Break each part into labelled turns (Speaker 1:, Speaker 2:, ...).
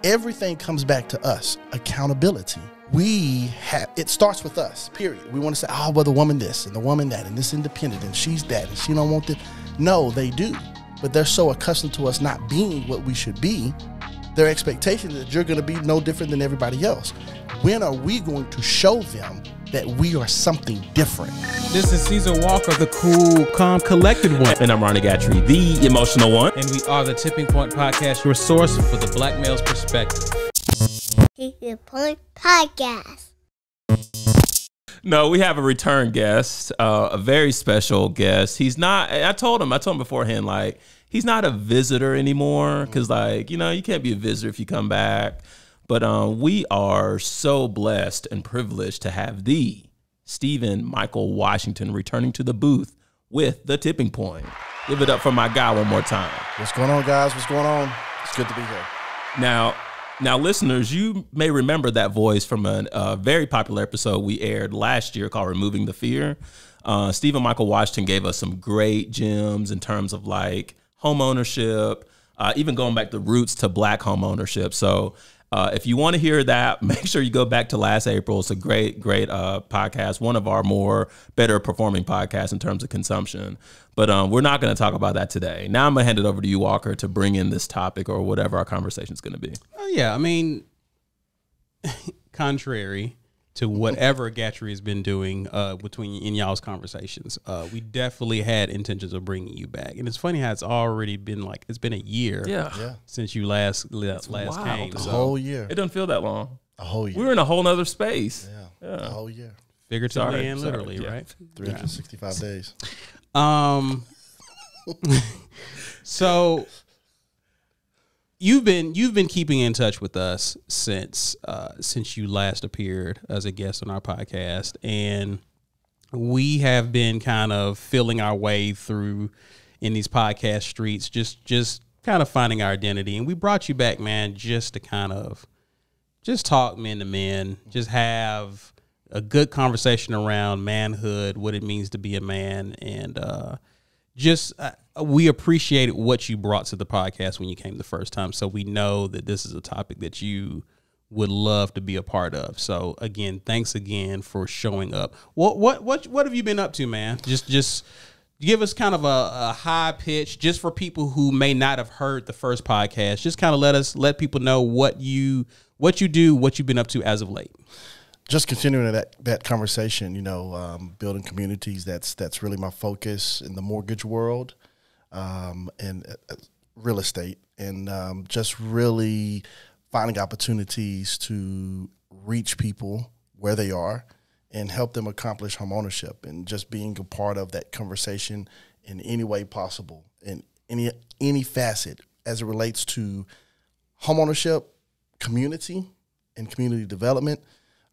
Speaker 1: Everything comes back to us. Accountability. It starts with us, period. We want to say, oh, well, the woman this and the woman that and this independent and she's that and she don't want this. No, they do. But they're so accustomed to us not being what we should be. Their expectation is that you're going to be no different than everybody else. When are we going to show them that we are something different?
Speaker 2: This is Caesar Walker, the cool, calm, collected one.
Speaker 3: And I'm Ronnie Gatry, the emotional one.
Speaker 2: And we are the Tipping Point Podcast, your source for the black male's perspective.
Speaker 4: Tipping Point Podcast.
Speaker 3: No, we have a return guest, a very special guest. He's not, I told him beforehand, like, he's not a visitor anymore because, like, you know, you can't be a visitor if you come back. But we are so blessed and privileged to have the Stephen Michael Washington returning to the booth with the Tipping Point. Give it up for my guy one more time.
Speaker 1: What's going on, guys? What's going on? It's good to be here.
Speaker 3: Now, listeners, you may remember that voice from a very popular episode we aired last year called Removing the Fear. Stephen Michael Washington gave us some great gems in terms of, like, home ownership, even going back the roots to Black homeownership. So if you want to hear that, make sure you go back to last April. It's a great podcast, one of our better performing podcasts in terms of consumption. But we're not going to talk about that today. Now I'm going to hand it over to you, Walker, to bring in this topic or whatever our conversation is going to be.
Speaker 2: Yeah, I mean, contrary to whatever Gatry has been doing in y'all's conversations, we definitely had intentions of bringing you back. And it's funny how it's already been it's been a year since you last came.
Speaker 1: A whole year.
Speaker 3: It doesn't feel that long.
Speaker 1: A whole year.
Speaker 3: We're in a whole nother space.
Speaker 1: Yeah. A whole year.
Speaker 2: Figuratively and literally, right?
Speaker 1: 365 days.
Speaker 2: So you've been keeping in touch with us since you last appeared as a guest on our podcast, and we have been kind of feeling our way through in these podcast streets, just kind of finding our identity. And we brought you back, man, just to kind of just talk men to men, just have a good conversation around manhood, what it means to be a man, and we appreciated what you brought to the podcast when you came the first time. So we know that this is a topic that you would love to be a part of. So again, thanks again for showing up. What have you been up to, man? Just give us kind of a high pitch, just for people who may not have heard the first podcast. Just kind of let people know what you do, what you've been up to as of late.
Speaker 1: Just continuing that conversation, building communities, that's really my focus in the mortgage world, and real estate, and just really finding opportunities to reach people where they are and help them accomplish home ownership, and just being a part of that conversation in any way possible, in any facet as it relates to home ownership, community, and community development.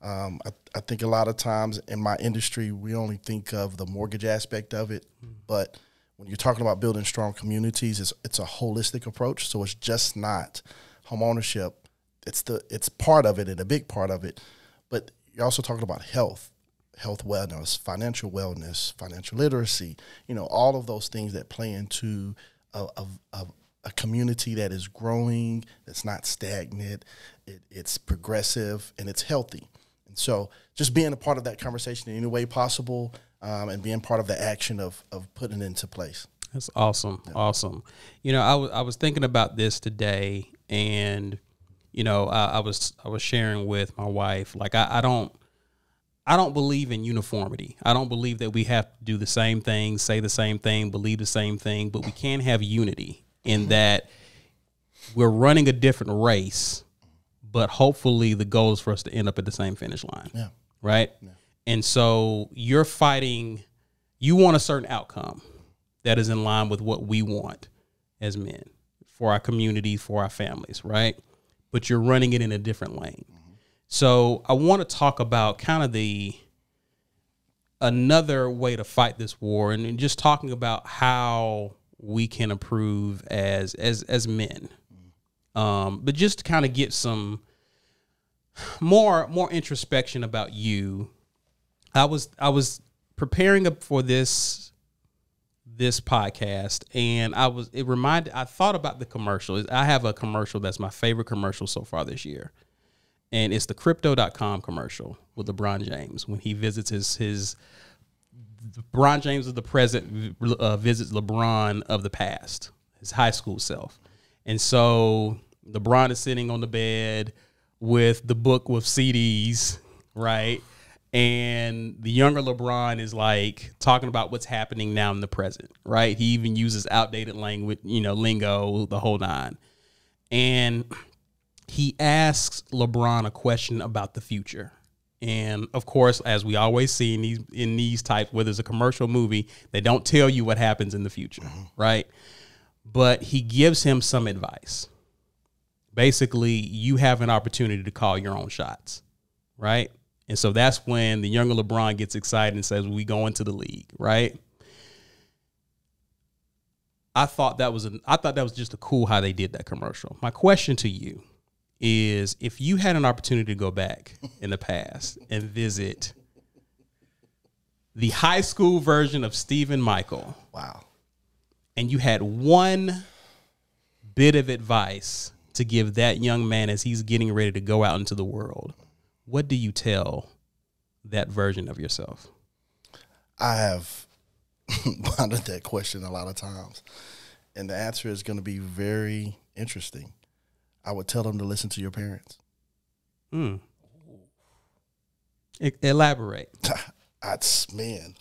Speaker 1: I think a lot of times in my industry, we only think of the mortgage aspect of it, but when you're talking about building strong communities, it's a holistic approach. So it's just not home ownership. It's part of it and a big part of it, but you're also talking about health wellness, financial literacy, all of those things that play into a community that is growing, that's not stagnant, it's progressive, and it's healthy. And so just being a part of that conversation in any way possible, and being part of the action of putting it into place.
Speaker 2: That's awesome. Yeah. Awesome. I was thinking about this today, and, I was sharing with my wife, like, I don't believe in uniformity. I don't believe that we have to do the same thing, say the same thing, believe the same thing, but we can have unity in that we're running a different race, but hopefully the goal is for us to end up at the same finish line. Yeah. Right? Yeah. And so you're fighting, you want a certain outcome that is in line with what we want as men, for our community, for our families, right? But you're running it in a different lane. Mm-hmm. So I want to talk about kind of another way to fight this war, and just talking about how we can improve as men. But just to kind of get some more introspection about you, I was preparing for this this podcast, and I thought about the commercial. I have a commercial that's my favorite commercial so far this year. And it's the crypto.com commercial with LeBron James when he visits his LeBron James of the present visits LeBron of the past, his high school self. And so LeBron is sitting on the bed with the book with CDs, right? And the younger LeBron is like talking about what's happening now in the present, right? He even uses outdated language, lingo, the whole nine. And he asks LeBron a question about the future. And of course, as we always see in these types, whether it's a commercial movie, they don't tell you what happens in the future, right? But he gives him some advice. Basically, you have an opportunity to call your own shots, right? And so that's when the younger LeBron gets excited and says, we go into the league, right? I thought that was just a cool how they did that commercial. My question to you is, if you had an opportunity to go back in the past and visit the high school version of Stephen Michael.
Speaker 1: Wow.
Speaker 2: And you had one bit of advice to give that young man as he's getting ready to go out into the world, what do you tell that version of yourself?
Speaker 1: I have wondered that question a lot of times. And the answer is going to be very interesting. I would tell them to listen to your parents.
Speaker 2: Elaborate.
Speaker 1: Man.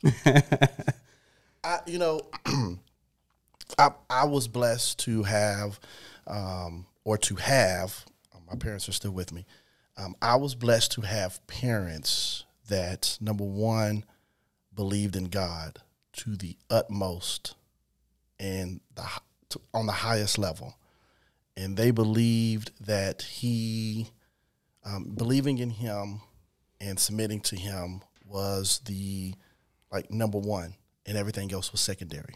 Speaker 1: I was blessed to have, my parents are still with me. I was blessed to have parents that, number one, believed in God to the utmost and on the highest level. And they believed that believing in him and submitting to him was the number one, and everything else was secondary.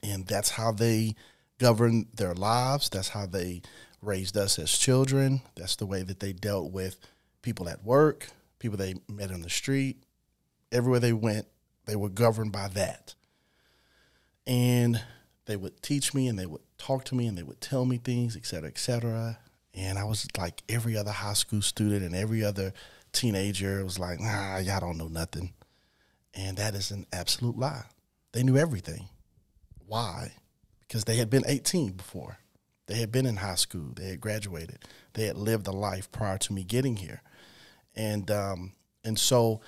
Speaker 1: And that's how they governed their lives. That's how they raised us as children. That's the way that they dealt with people at work, people they met on the street. Everywhere they went, they were governed by that. And they would teach me, and they would talk to me, and they would tell me things, et cetera, et cetera. And I was like every other high school student and every other teenager. It was like, y'all don't know nothing. And that is an absolute lie. They knew everything. Why? Because they had been 18 before. They had been in high school. They had graduated. They had lived a life prior to me getting here. And so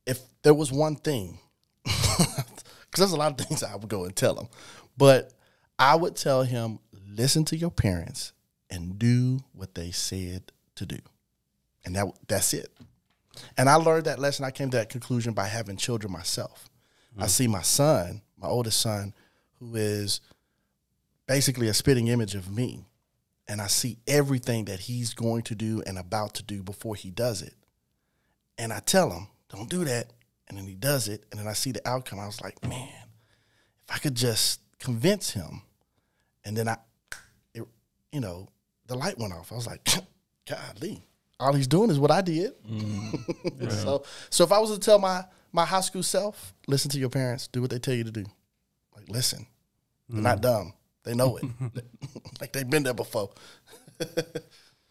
Speaker 1: if there was one thing, because there's a lot of things I would go and tell him, but I would tell him, listen to your parents and do what they said to do. And that's it. And I learned that lesson. I came to that conclusion by having children myself. I see my son, my oldest son, who is basically a spitting image of me. And I see everything that he's going to do and about to do before he does it. And I tell him, don't do that. And then he does it. And then I see the outcome. I was like, man, if I could just convince him. And then the light went off. I was like, golly, all he's doing is what I did. So if I was to tell my high school self, listen to your parents, do what they tell you to do. Like, listen, they're not dumb. They know it. Like, they've been there before.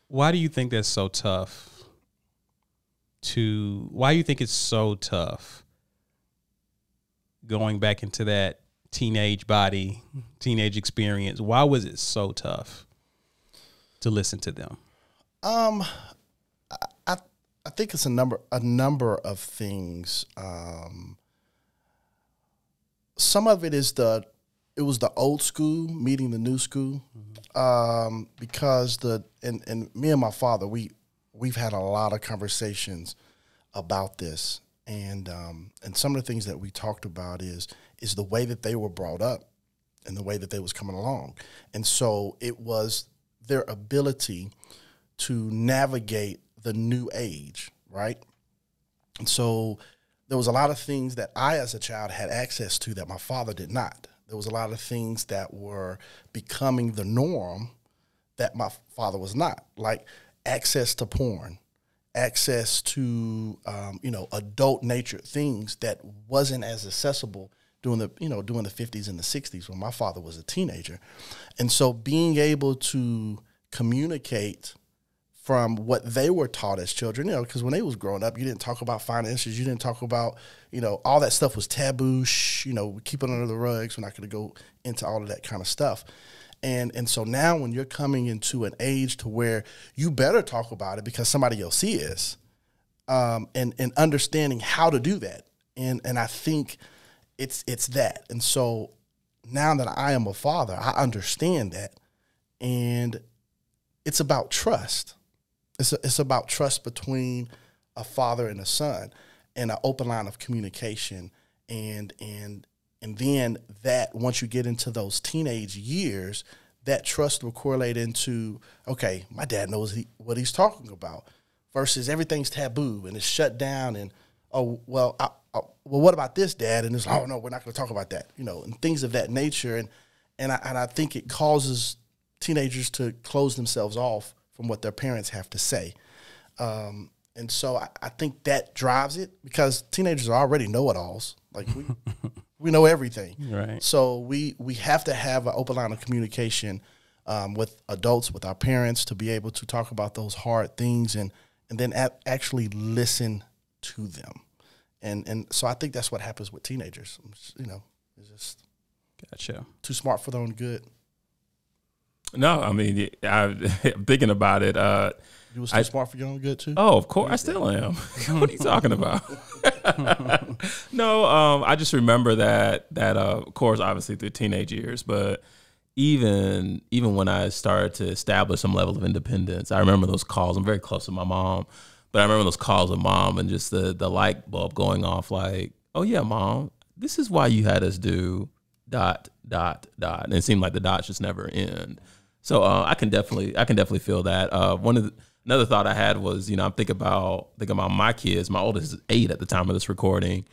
Speaker 2: Why do you think that's so tough? Why do you think it's so tough going back into that teenage body, teenage experience? Why was it so tough to listen to them?
Speaker 1: I think it's a number of things. Some of it is it was the old school meeting the new school, because and me and my father, we've had a lot of conversations about this, and some of the things that we talked about is the way that they were brought up and the way that they was coming along, and so it was their ability to navigate the new age, right? And so there was a lot of things that I, as a child, had access to that my father did not. There was a lot of things that were becoming the norm that my father was not, like access to porn, access to, adult nature things that wasn't as accessible during the 50s and the 60s when my father was a teenager. And so being able to communicate from what they were taught as children, because when they was growing up, you didn't talk about finances, you didn't talk about, all that stuff was taboo. We keep it under the rugs. We're not going to go into all of that kind of stuff. And so now when you're coming into an age to where you better talk about it because somebody else is, and understanding how to do that. And I think it's that. And so now that I am a father, I understand that. And it's about trust. It's about trust between a father and a son and an open line of communication. And then that once you get into those teenage years, that trust will correlate into, okay, my dad knows what he's talking about versus everything's taboo and it's shut down and, well, what about this, Dad? And it's, oh, no, we're not going to talk about that, and things of that nature. And I think it causes teenagers to close themselves off from what their parents have to say. And so I think that drives it because teenagers are already know-it-alls. Like we know everything.
Speaker 2: Right.
Speaker 1: So we have to have an open line of communication with adults, with our parents, to be able to talk about those hard things and then actually listen to them. And so I think that's what happens with teenagers. It's just
Speaker 2: Gotcha.
Speaker 1: too smart for their own good.
Speaker 3: No, I mean, I'm thinking about it.
Speaker 1: You was too smart for your own good too?
Speaker 3: Oh, of course, I still am. What are you talking about? No, I just remember that of course, obviously through teenage years, but even when I started to establish some level of independence, I remember those calls. I'm very close to my mom, but I remember those calls with Mom and just the light bulb going off like, oh yeah, Mom, this is why you had us do ... And it seemed like the dots just never end. So I can definitely feel that. Another thought I had was, I'm thinking about my kids. My oldest is 8 at the time of this recording,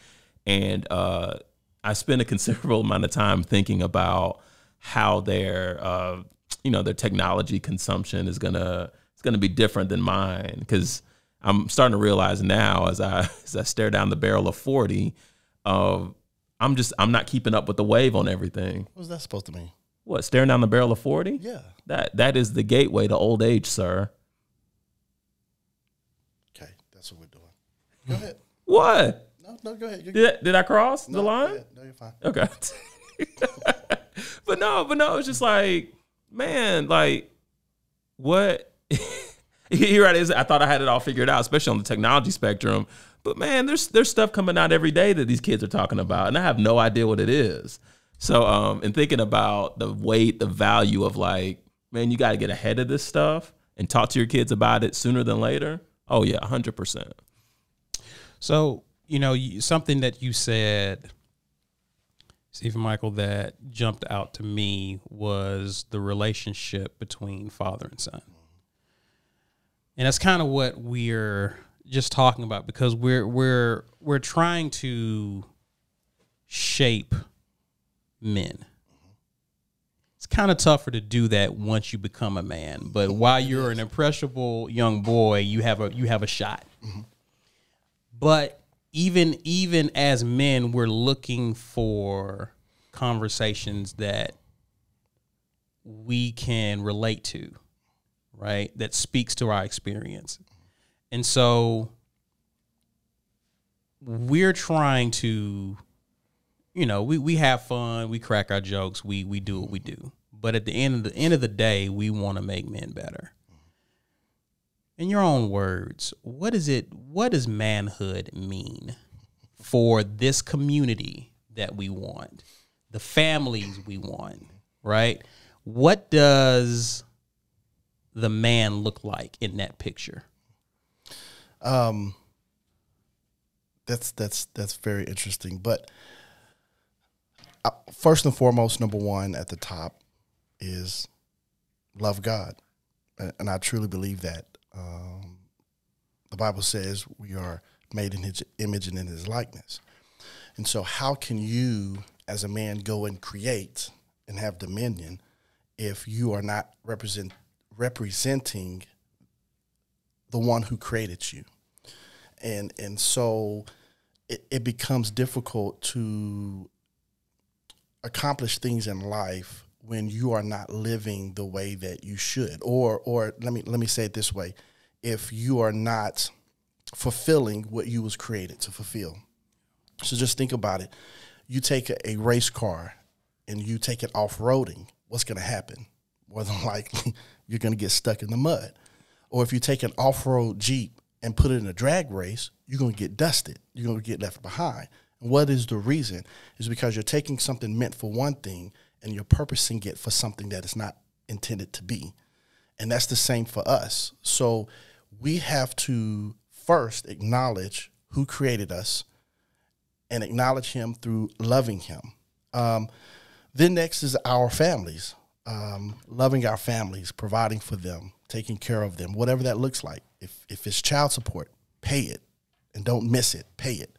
Speaker 3: and I spend a considerable amount of time thinking about how their technology consumption is gonna be different than mine, because I'm starting to realize now as I stare down the barrel of 40, I'm not keeping up with the wave on everything.
Speaker 1: What was that supposed to mean?
Speaker 3: What, staring down the barrel of 40?
Speaker 1: Yeah.
Speaker 3: That is the gateway to old age, sir.
Speaker 1: Okay, that's what we're doing. Go ahead.
Speaker 3: What?
Speaker 1: No, go ahead.
Speaker 3: Did I cross the line?
Speaker 1: No, you're fine.
Speaker 3: Okay. But no, it's just like, man, like, what? You're right. I thought I had it all figured out, especially on the technology spectrum. But man, there's stuff coming out every day that these kids are talking about, and I have no idea what it is. So, in thinking about the weight, the value of like, man, you got to get ahead of this stuff and talk to your kids about it sooner than later. Oh yeah, 100%.
Speaker 2: So, something that you said, Stephen Michael, that jumped out to me was the relationship between father and son. And that's kind of what we're just talking about, because we're trying to shape men. It's kind of tougher to do that once you become a man, but while you're an impressionable young boy, you have a shot. Mm-hmm. But even as men, we're looking for conversations that we can relate to, right? That speaks to our experience. And so we're trying to, we have fun, we crack our jokes, we do what we do. But at the end of the day, we want to make men better. In your own words, what does manhood mean for this community that we want, the families we want, right? What does the man look like in that picture?
Speaker 1: That's very interesting. But first and foremost, number one at the top is love God, and I truly believe that. The Bible says we are made in His image and in His likeness, and so how can you, as a man, go and create and have dominion if you are not representing the one who created you? And so it becomes difficult to accomplish things in life when you are not living the way that you should, or let me say it this way: if you are not fulfilling what you was created to fulfill. So just think about it. You take a race car and you take it off-roading, what's going to happen? More than likely, you're going to get stuck in the mud. Or if you take an off-road Jeep and put it in a drag race, you're going to get dusted. You're going to get left behind. And what is the reason? It's because you're taking something meant for one thing and you're purposing it for something that is not intended to be. And that's the same for us. So we have to first acknowledge who created us and acknowledge him through loving him. Then next is our families, loving our families, providing for them, taking care of them, whatever that looks like. If it's child support, pay it and don't miss it, pay it.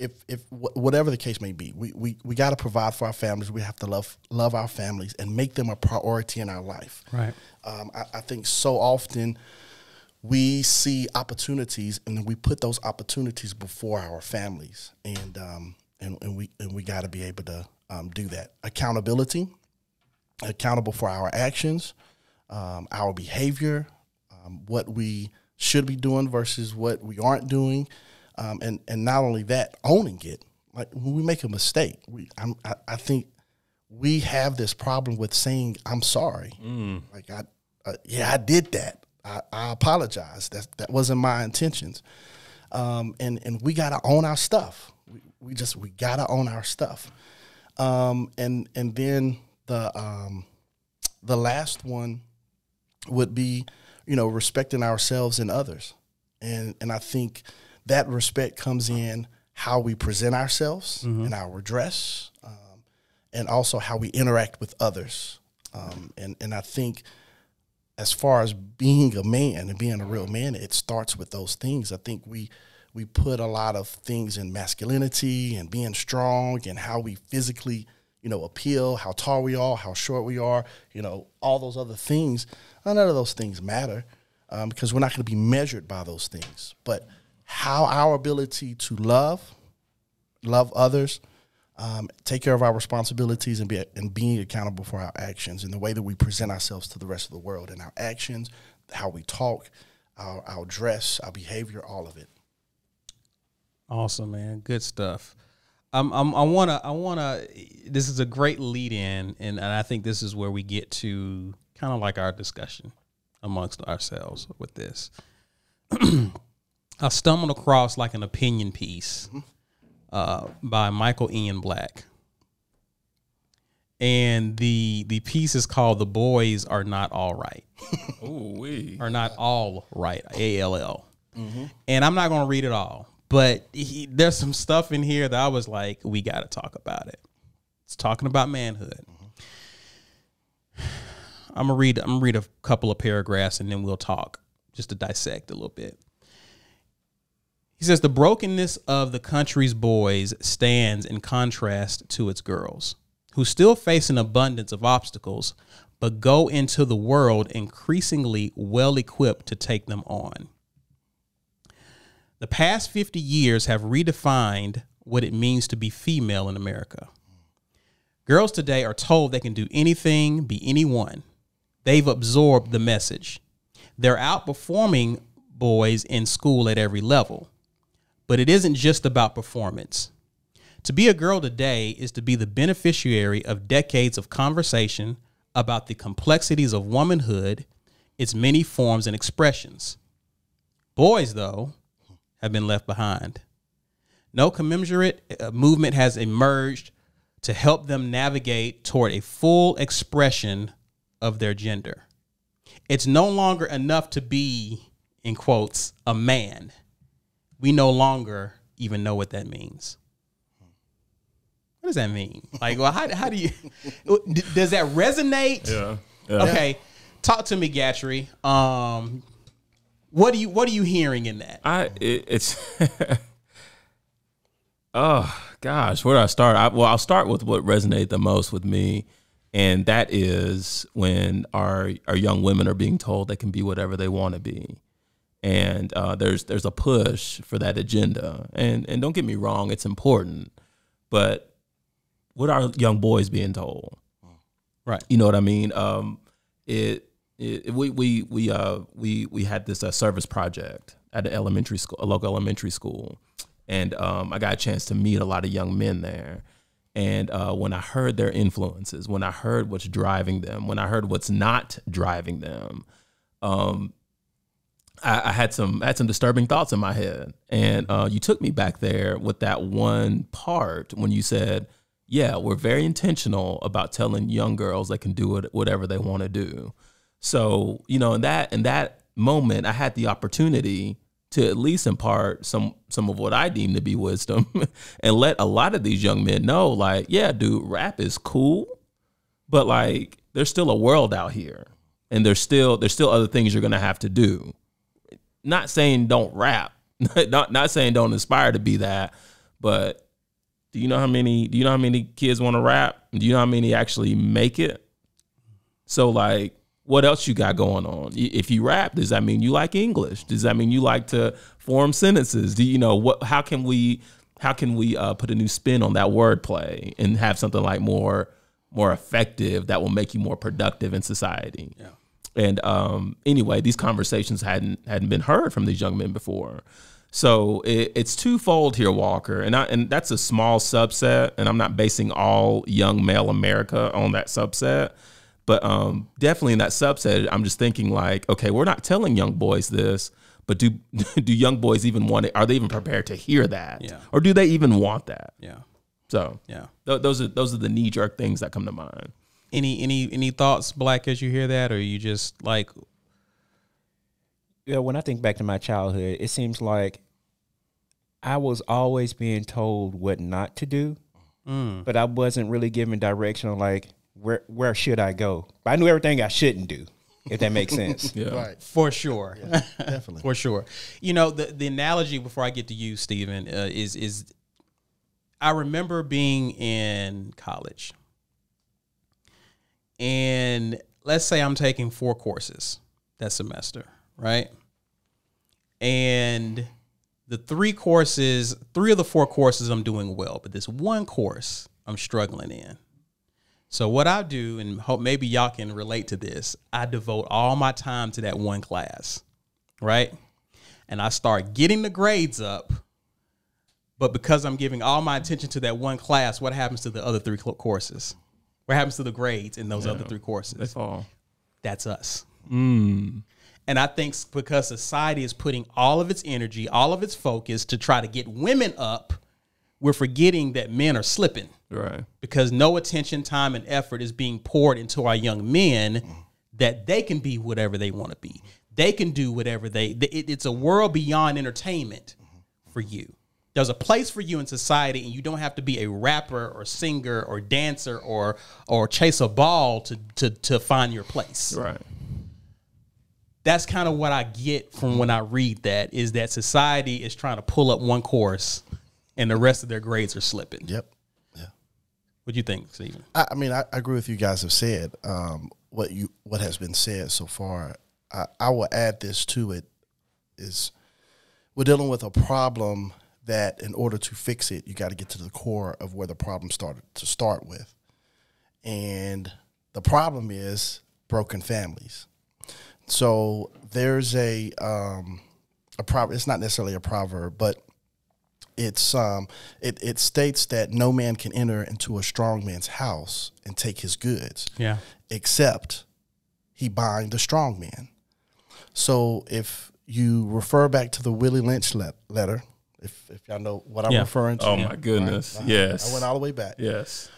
Speaker 1: If whatever the case may be, we got to provide for our families. We have to love our families and make them a priority in our life. Right. I think so often we see opportunities and then we put those opportunities before our families, and we got to be able to do that. Accountability, accountable for our actions, our behavior, what we should be doing versus what we aren't doing. And not only that, owning it. Like when we make a mistake, I think we have this problem with saying, I'm sorry. Like, I did that. I apologize. That wasn't my intentions. And we got to own our stuff. We got to own our stuff. And then the last one would be, respecting ourselves and others. And I think that respect comes in how we present ourselves in our dress, and also how we interact with others. And I think as far as being a man and being a real man, it starts with those things. I think we put a lot of things in masculinity and being strong and how we physically, appeal, how tall we are, how short we are, all those other things. None of those things matter because we're not going to be measured by those things. But how our ability to love others, take care of our responsibilities, and being accountable for our actions and the way that we present ourselves to the rest of the world, and our actions, how we talk, our dress, our behavior, all of it.
Speaker 2: Awesome, man. Good stuff. I wanna. This is a great lead in, and I think this is where we get to kind of like our discussion amongst ourselves with this. I stumbled across like an opinion piece by Michael Ian Black. And the piece is called "The Boys Are Not All Right." Are not all right, ALL. And I'm not going to read it all, but there's some stuff in here that I was like, we got to talk about it. It's talking about manhood. I'm gonna read a couple of paragraphs and then we'll talk just to dissect a little bit. He says, the brokenness of the country's boys stands in contrast to its girls, who still face an abundance of obstacles, but go into the world increasingly well-equipped to take them on. The past 50 years have redefined what it means to be female in America. Girls today are told they can do anything, be anyone. They've absorbed the message. They're outperforming boys in school at every level. But it isn't just about performance. To be a girl today is to be the beneficiary of decades of conversation about the complexities of womanhood, its many forms and expressions. Boys, though, have been left behind. No commensurate movement has emerged to help them navigate toward a full expression of their gender. It's no longer enough to be, in quotes, a man. We no longer even know what that means. What does that mean? Like, well, how do you, does that resonate? Yeah. Okay. Talk to me, Gatry. What are you hearing in that?
Speaker 3: It's oh gosh, where do I start? I'll start with what resonated the most with me, and that is when our young women are being told they can be whatever they want to be. And there's a push for that agenda. And don't get me wrong, it's important. But what are young boys being told?
Speaker 2: Right.
Speaker 3: You know what I mean? We had this service project at a local elementary school, and I got a chance to meet a lot of young men there. And when I heard their influences, when I heard what's driving them, when I heard what's not driving them, I had some disturbing thoughts in my head. And you took me back there with that one part when you said, yeah, we're very intentional about telling young girls they can do whatever they want to do. So, in that moment, I had the opportunity to at least impart some of what I deem to be wisdom and let a lot of these young men know, like, yeah, dude, rap is cool, but like there's still a world out here, and there's still other things you're gonna have to do. Not saying don't rap, not saying don't aspire to be that, but do you know how many kids want to rap? Do you know how many actually make it? So like, what else you got going on? If you rap, does that mean you like English? Does that mean you like to form sentences? Do you know what? How can we put a new spin on that wordplay and have something like more effective that will make you more productive in society?
Speaker 2: Yeah.
Speaker 3: And anyway, these conversations hadn't been heard from these young men before. So it's twofold here, Walker, and that's a small subset, and I'm not basing all young male America on that subset, but definitely in that subset, I'm just thinking like, okay, we're not telling young boys this, but do young boys even want it? Are they even prepared to hear that?
Speaker 2: Yeah.
Speaker 3: Or do they even want that?
Speaker 2: Yeah.
Speaker 3: So
Speaker 2: yeah,
Speaker 3: those are the knee jerk things that come to mind.
Speaker 2: Any thoughts, Black, as you hear that, or you just like?
Speaker 5: Yeah, when I think back to my childhood, it seems like I was always being told what not to do, but I wasn't really given direction on like where should I go. But I knew everything I shouldn't do, if that makes sense.
Speaker 3: Yeah,
Speaker 1: Right.
Speaker 2: For sure.
Speaker 1: Yeah, definitely.
Speaker 2: For sure. The analogy before I get to you, Stephen, is I remember being in college, and let's say I'm taking 4 courses that semester, right? And the 3 of the 4 courses I'm doing well, but this one course I'm struggling in. So what I do, and hope maybe y'all can relate to this, I devote all my time to that one class, right? And I start getting the grades up, but because I'm giving all my attention to that one class, what happens to the other 3 courses? What happens to the grades in those other 3 courses?
Speaker 3: They fall.
Speaker 2: That's us. And I think because society is putting all of its energy, all of its focus to try to get women up, we're forgetting that men are slipping.
Speaker 3: Right.
Speaker 2: Because no attention, time, and effort is being poured into our young men that they can be whatever they want to be. They can do whatever it's a world beyond entertainment for you. There's a place for you in society, and you don't have to be a rapper or singer or dancer or chase a ball to find your place.
Speaker 3: Right.
Speaker 2: That's kind of what I get from when I read that, is that society is trying to pull up one course and the rest of their grades are slipping.
Speaker 1: Yep. Yeah.
Speaker 2: What do you think, Stephen?
Speaker 1: I mean, I agree with you guys have said. What has been said so far. I will add this to it, is we're dealing with a problem that in order to fix it, you got to get to the core of where the problem started to start with. And the problem is broken families. So there's a proverb. It's not necessarily a proverb, but it's it states that no man can enter into a strong man's house and take his goods, except he bind the strong man. So if you refer back to the Willie Lynch letter, if y'all know what I'm referring to.
Speaker 3: Oh my goodness.
Speaker 1: Right?
Speaker 3: Yes.
Speaker 1: I went all the way back.
Speaker 3: Yes.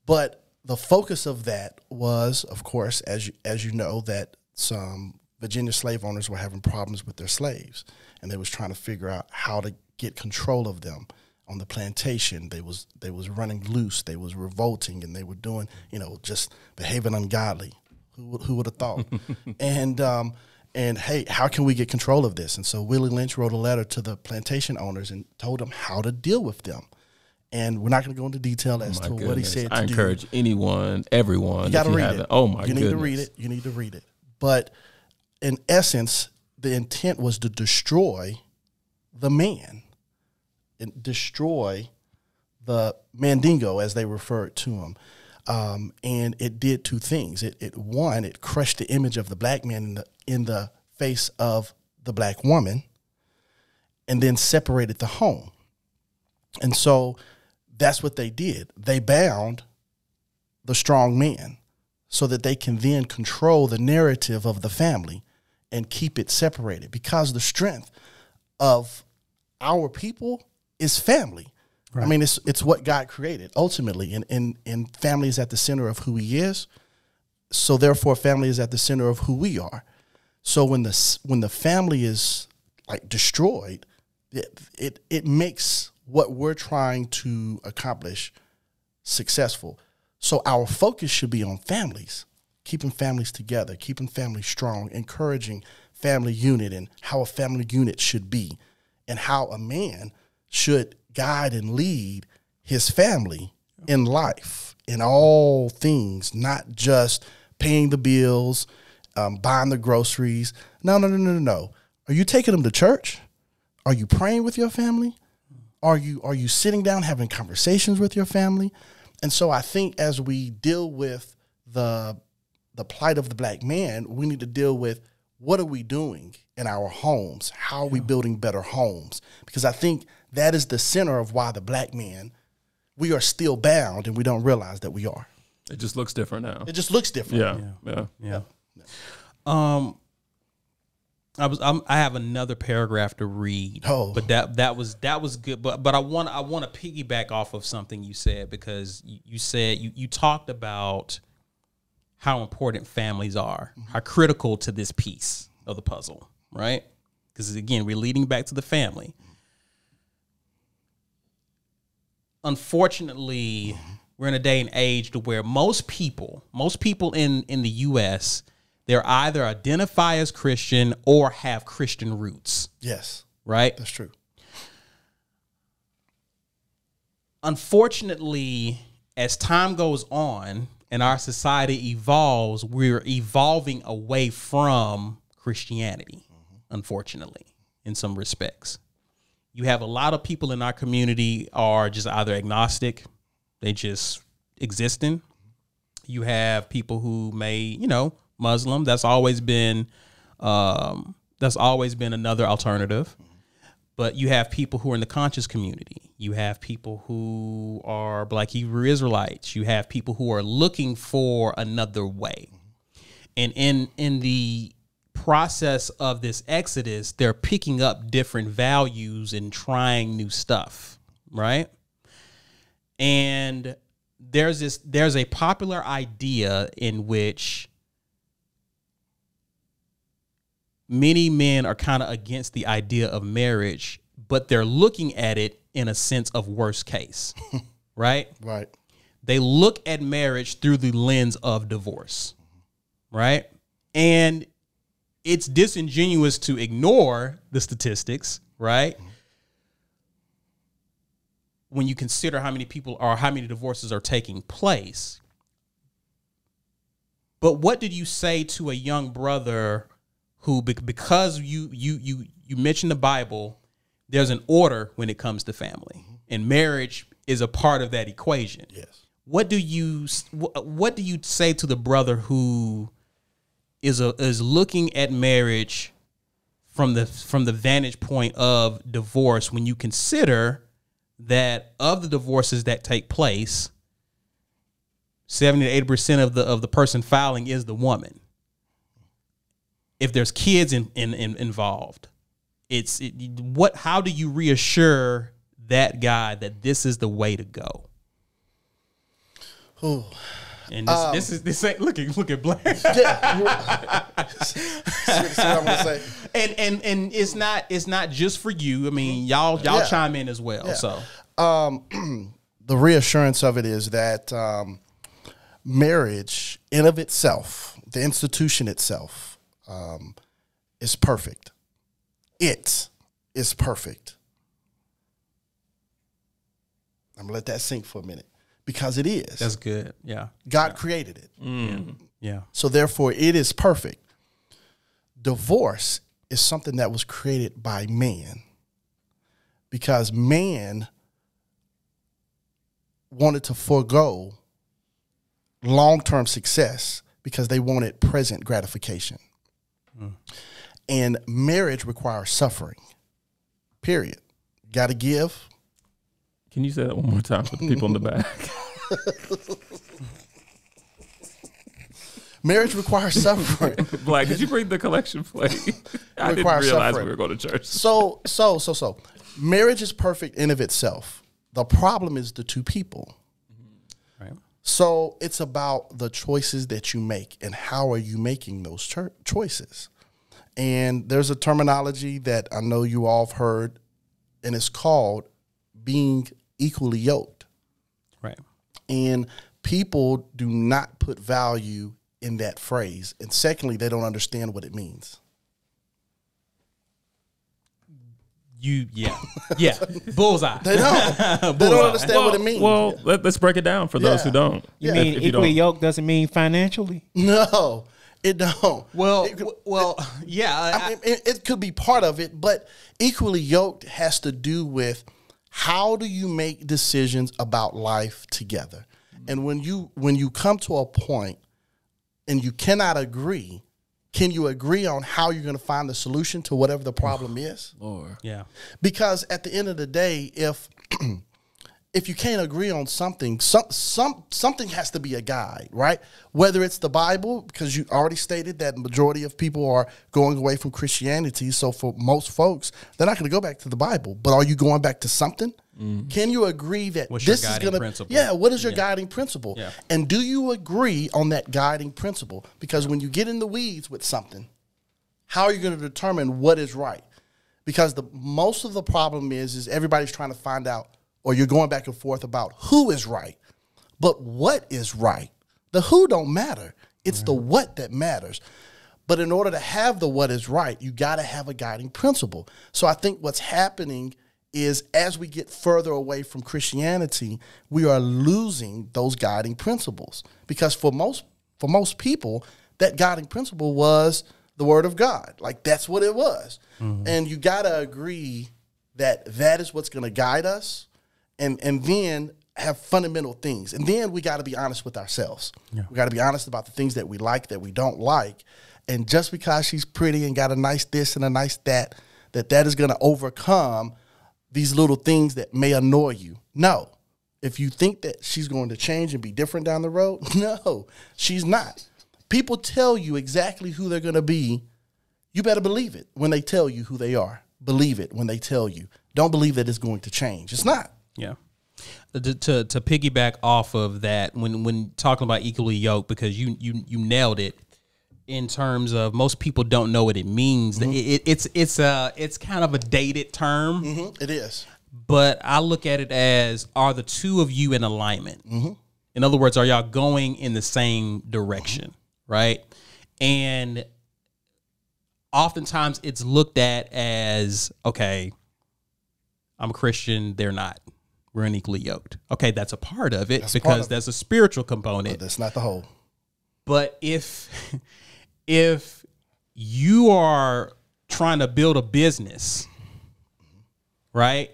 Speaker 1: But the focus of that was, of course, as you know, that some Virginia slave owners were having problems with their slaves, and they was trying to figure out how to get control of them on the plantation. They was running loose, they was revolting, and they were doing, just behaving ungodly. Who would have thought? And hey, how can we get control of this? And so Willie Lynch wrote a letter to the plantation owners and told them how to deal with them. And we're not going to go into detail as to what he said.
Speaker 3: I encourage everyone.
Speaker 1: You got to read it.
Speaker 3: Oh my goodness.
Speaker 1: You need to read it. You need to read it. But in essence, the intent was to destroy the man and destroy the Mandingo, as they referred to him. And it did two things. One, it crushed the image of the black man in the face of the black woman, and then separated the home. And so that's what they did. They bound the strong man so that they can then control the narrative of the family and keep it separated, because the strength of our people is family. Right. I mean, it's what God created ultimately, and family is at the center of who he is. So therefore family is at the center of who we are. So when the family is like destroyed, it makes what we're trying to accomplish successful. So our focus should be on families, keeping families together, keeping families strong, encouraging family unit and how a family unit should be, and how a man should guide and lead his family in life, in all things, not just paying the bills, buying the groceries. No. Are you taking them to church? Are you praying with your family? Are you sitting down having conversations with your family? And so I think as we deal with the plight of the black man, we need to deal with, what are we doing in our homes? How are we building better homes? Because I think that is the center of why the black man, we are still bound and we don't realize that we are.
Speaker 3: It just looks different now.
Speaker 1: It just looks different.
Speaker 2: Yeah. I have another paragraph to read. But that was good. But I want to piggyback off of something you said, because you said you talked about how important families are, how critical to this piece of the puzzle, right? Because again, we're leading back to the family. Unfortunately, we're in a day and age to where most people in the U.S., they're either identify as Christian or have Christian roots.
Speaker 1: Yes.
Speaker 2: Right?
Speaker 1: That's true.
Speaker 2: Unfortunately, as time goes on and our society evolves, we're evolving away from Christianity, unfortunately, in some respects. You have a lot of people in our community are just either agnostic, they just existing. You have people who may, Muslim. That's always been another alternative. But you have people who are in the conscious community. You have people who are Black Hebrew Israelites. You have people who are looking for another way. And in the process of this exodus, they're picking up different values and trying new stuff, right? And there's a popular idea in which many men are kind of against the idea of marriage, but they're looking at it in a sense of worst case, right?
Speaker 1: Right.
Speaker 2: They look at marriage through the lens of divorce, right? And it's disingenuous to ignore the statistics, right? When you consider how many divorces are taking place. But what did you say to a young brother who, because you mentioned the Bible, there's an order when it comes to family, and marriage is a part of that equation.
Speaker 1: Yes.
Speaker 2: What do you say to the brother who is looking at marriage from the vantage point of divorce, when you consider that of the divorces that take place, 70 to 80% of the person filing is the woman? If there's kids involved, how do you reassure that guy that this is the way to go?
Speaker 1: Oh,
Speaker 2: and this ain't look at Black.
Speaker 1: Yeah, see what I'm gonna say.
Speaker 2: And it's not just for you. I mean, y'all chime in as well.
Speaker 1: Yeah.
Speaker 2: So
Speaker 1: the reassurance of it is that marriage in of itself, the institution itself, is perfect. It is perfect. I'm gonna let that sink for a minute, because it is.
Speaker 2: That's good. Yeah.
Speaker 1: God created it.
Speaker 2: Yeah.
Speaker 1: So therefore it is perfect. Divorce is something that was created by man, because man wanted to forego long-term success because they wanted present gratification. And marriage requires suffering, period. Got to give.
Speaker 3: Can you say that one more time for the people in the back?
Speaker 1: Marriage requires suffering.
Speaker 3: Black, did you bring the collection plate? I didn't realize we were going to church.
Speaker 1: So. Marriage is perfect in of itself. The problem is the two people.
Speaker 2: Right.
Speaker 1: So it's about the choices that you make and how are you making those choices. And there's a terminology that I know you all have heard, and it's called being equally yoked.
Speaker 2: Right.
Speaker 1: And people do not put value in that phrase. And secondly, they don't understand what it means.
Speaker 2: Yeah. Bullseye.
Speaker 1: They don't. They don't understand what it means.
Speaker 3: Well, let's break it down for those who don't.
Speaker 5: You mean
Speaker 3: if
Speaker 5: equally yoked doesn't mean financially?
Speaker 1: No, it don't.
Speaker 2: Yeah.
Speaker 1: I mean, it could be part of it, but equally yoked has to do with how do you make decisions about life together. And when you come to a point and you cannot agree, can you agree on how you're going to find the solution to whatever the problem is?
Speaker 3: Lord.
Speaker 2: Yeah.
Speaker 1: Because at the end of the day, if you can't agree on something, something has to be a guide, right? Whether it's the Bible, because you already stated that majority of people are going away from Christianity. So for most folks, they're not going to go back to the Bible. But are you going back to something? Can you agree that
Speaker 2: What's
Speaker 1: this
Speaker 2: your
Speaker 1: is
Speaker 2: guiding
Speaker 1: going to?
Speaker 2: principle?
Speaker 1: Yeah. What is your guiding principle?
Speaker 2: Yeah.
Speaker 1: And do you agree on that guiding principle? Because when you get in the weeds with something, how are you going to determine what is right? Because most of the problem is everybody's trying to find out, or you're going back and forth about who is right. But what is right? The who don't matter. It's the what that matters. But in order to have the what is right, you got to have a guiding principle. So I think what's happening is as we get further away from Christianity, we are losing those guiding principles. Because for most people, that guiding principle was the Word of God. Like, that's what it was. And you got to agree that is what's going to guide us. And then have fundamental things. And then we got to be honest with ourselves. Yeah. We got to be honest about the things that we like, that we don't like. And just because she's pretty and got a nice this and a nice that is going to overcome these little things that may annoy you. No. If you think that she's going to change and be different down the road, no, she's not. People tell you exactly who they're going to be. You better believe it when they tell you who they are. Believe it when they tell you. Don't believe that it's going to change. It's not.
Speaker 2: Yeah. To piggyback off of that, when talking about equally yoked, because you nailed it in terms of most people don't know what it means. It's kind of a dated term.
Speaker 1: It is.
Speaker 2: But I look at it as, are the two of you in alignment? In other words, are y'all going in the same direction, right? And oftentimes it's looked at as, okay, I'm a Christian, they're not. We're unequally yoked. Okay, that's a part of it because that's a spiritual component.
Speaker 1: But that's not the whole.
Speaker 2: But if you are trying to build a business, right,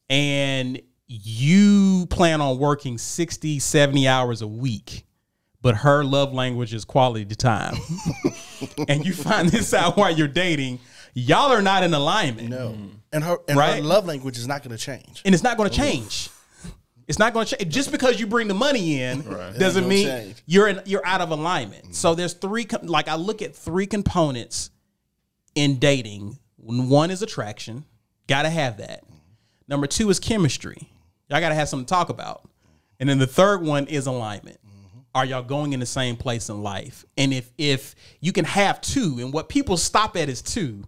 Speaker 2: and you plan on working 60, 70 hours a week, but her love language is quality time, and you find this out while you're dating, y'all are not in alignment.
Speaker 1: No. And her love language is not going to change.
Speaker 2: And it's not going to change. It's not going to change. Just because you bring the money in doesn't mean you're out of alignment. So there's I look at three components in dating. One is attraction. Got to have that. Number two is chemistry. Y'all got to have something to talk about. And then the third one is alignment. Are y'all going in the same place in life? And if you can have two, and what people stop at is two,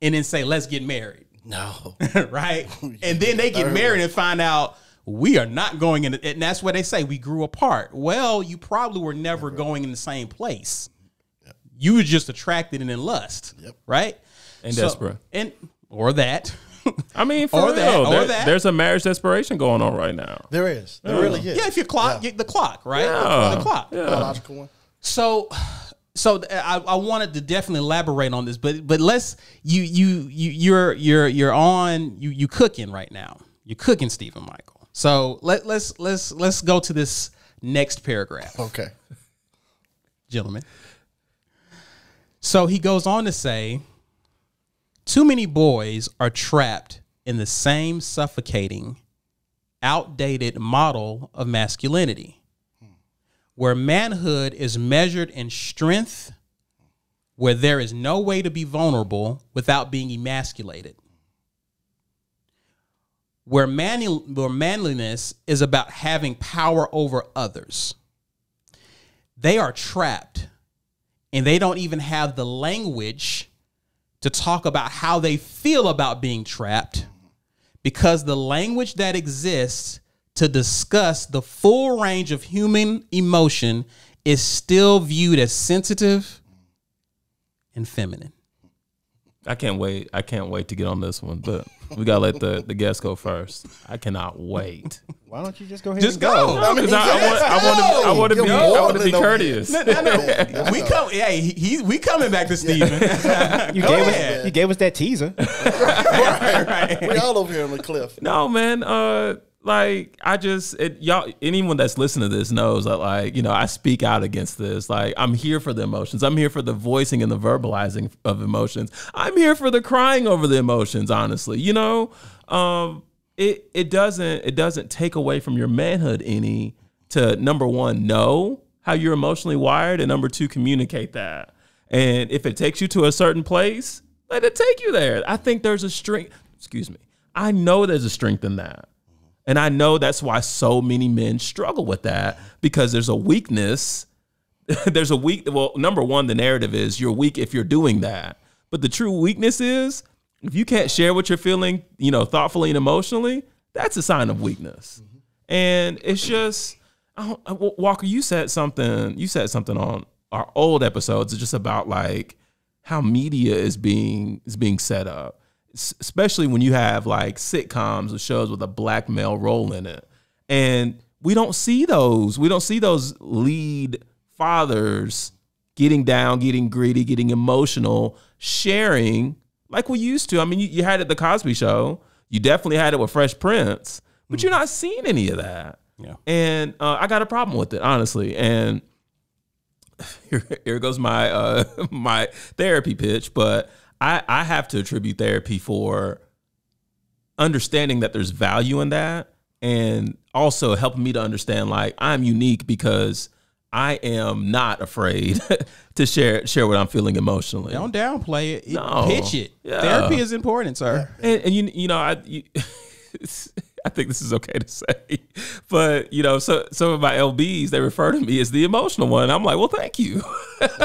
Speaker 2: and then say, let's get married.
Speaker 1: No.
Speaker 2: Right? And then they get married and find out we are not going in. And that's where they say we grew apart. Well, you probably were never going in the same place. Yep. You were just attracted and in lust. Yep. Right?
Speaker 3: And desperate.
Speaker 2: Or that.
Speaker 3: I mean, for real, there's a marriage desperation going on right now.
Speaker 1: There is. There really is.
Speaker 2: Yeah, if you clock, the clock, right?
Speaker 3: Yeah.
Speaker 2: The clock.
Speaker 3: Yeah.
Speaker 1: Biological one.
Speaker 2: So I wanted to definitely elaborate on this, but let's you're cooking right now. You're cooking, Stephen Michael. So let's go to this next paragraph,
Speaker 1: Okay.
Speaker 2: gentlemen. So he goes on to say, too many boys are trapped in the same suffocating, outdated model of masculinity, where manhood is measured in strength, where there is no way to be vulnerable without being emasculated, where manliness is about having power over others. They are trapped, and they don't even have the language to talk about how they feel about being trapped, because the language that exists to discuss the full range of human emotion is still viewed as sensitive and feminine.
Speaker 3: I can't wait. I can't wait to get on this one, but we gotta let the guest go first. I cannot wait.
Speaker 5: Why don't you just go ahead
Speaker 2: Just
Speaker 5: and go?
Speaker 2: go.
Speaker 3: Because I want to be courteous.
Speaker 2: We come. Hey, we coming back to Steven.
Speaker 5: You gave us that teaser.
Speaker 2: right.
Speaker 1: We all over here on the cliff.
Speaker 3: No, man. Like y'all, anyone that's listening to this knows that, like, you know, I speak out against this. Like, I'm here for the emotions. I'm here for the voicing and the verbalizing of emotions. I'm here for the crying over the emotions. Honestly, you know, it doesn't take away from your manhood any to, number one, know how you're emotionally wired, and number two, communicate that. And if it takes you to a certain place, let it take you there. I think there's a strength. Excuse me. I know there's a strength in that. And I know that's why so many men struggle with that, because there's a weakness. Well, number one, the narrative is you're weak if you're doing that. But the true weakness is if you can't share what you're feeling, you know, thoughtfully and emotionally, that's a sign of weakness. And it's just, Walker, you said something on our old episodes. It's just about like how media is being set up. Especially when you have like sitcoms or shows with a black male role in it. And we don't see those. We don't see those lead fathers getting down, getting gritty, getting emotional, sharing like we used to. I mean, you had it at The Cosby Show. You definitely had it with Fresh Prince, but you're not seeing any of that.
Speaker 2: Yeah.
Speaker 3: And I got a problem with it, honestly. And here goes my my therapy pitch, but I have to attribute therapy for understanding that there's value in that, and also helping me to understand, like, I'm unique because I am not afraid to share what I'm feeling emotionally.
Speaker 2: Don't downplay it.
Speaker 3: No.
Speaker 2: Pitch it.
Speaker 3: Yeah.
Speaker 2: Therapy is important, sir.
Speaker 3: And you know, I think this is okay to say, but you know, so some of my LBs, they refer to me as the emotional one. I'm like, well, thank you.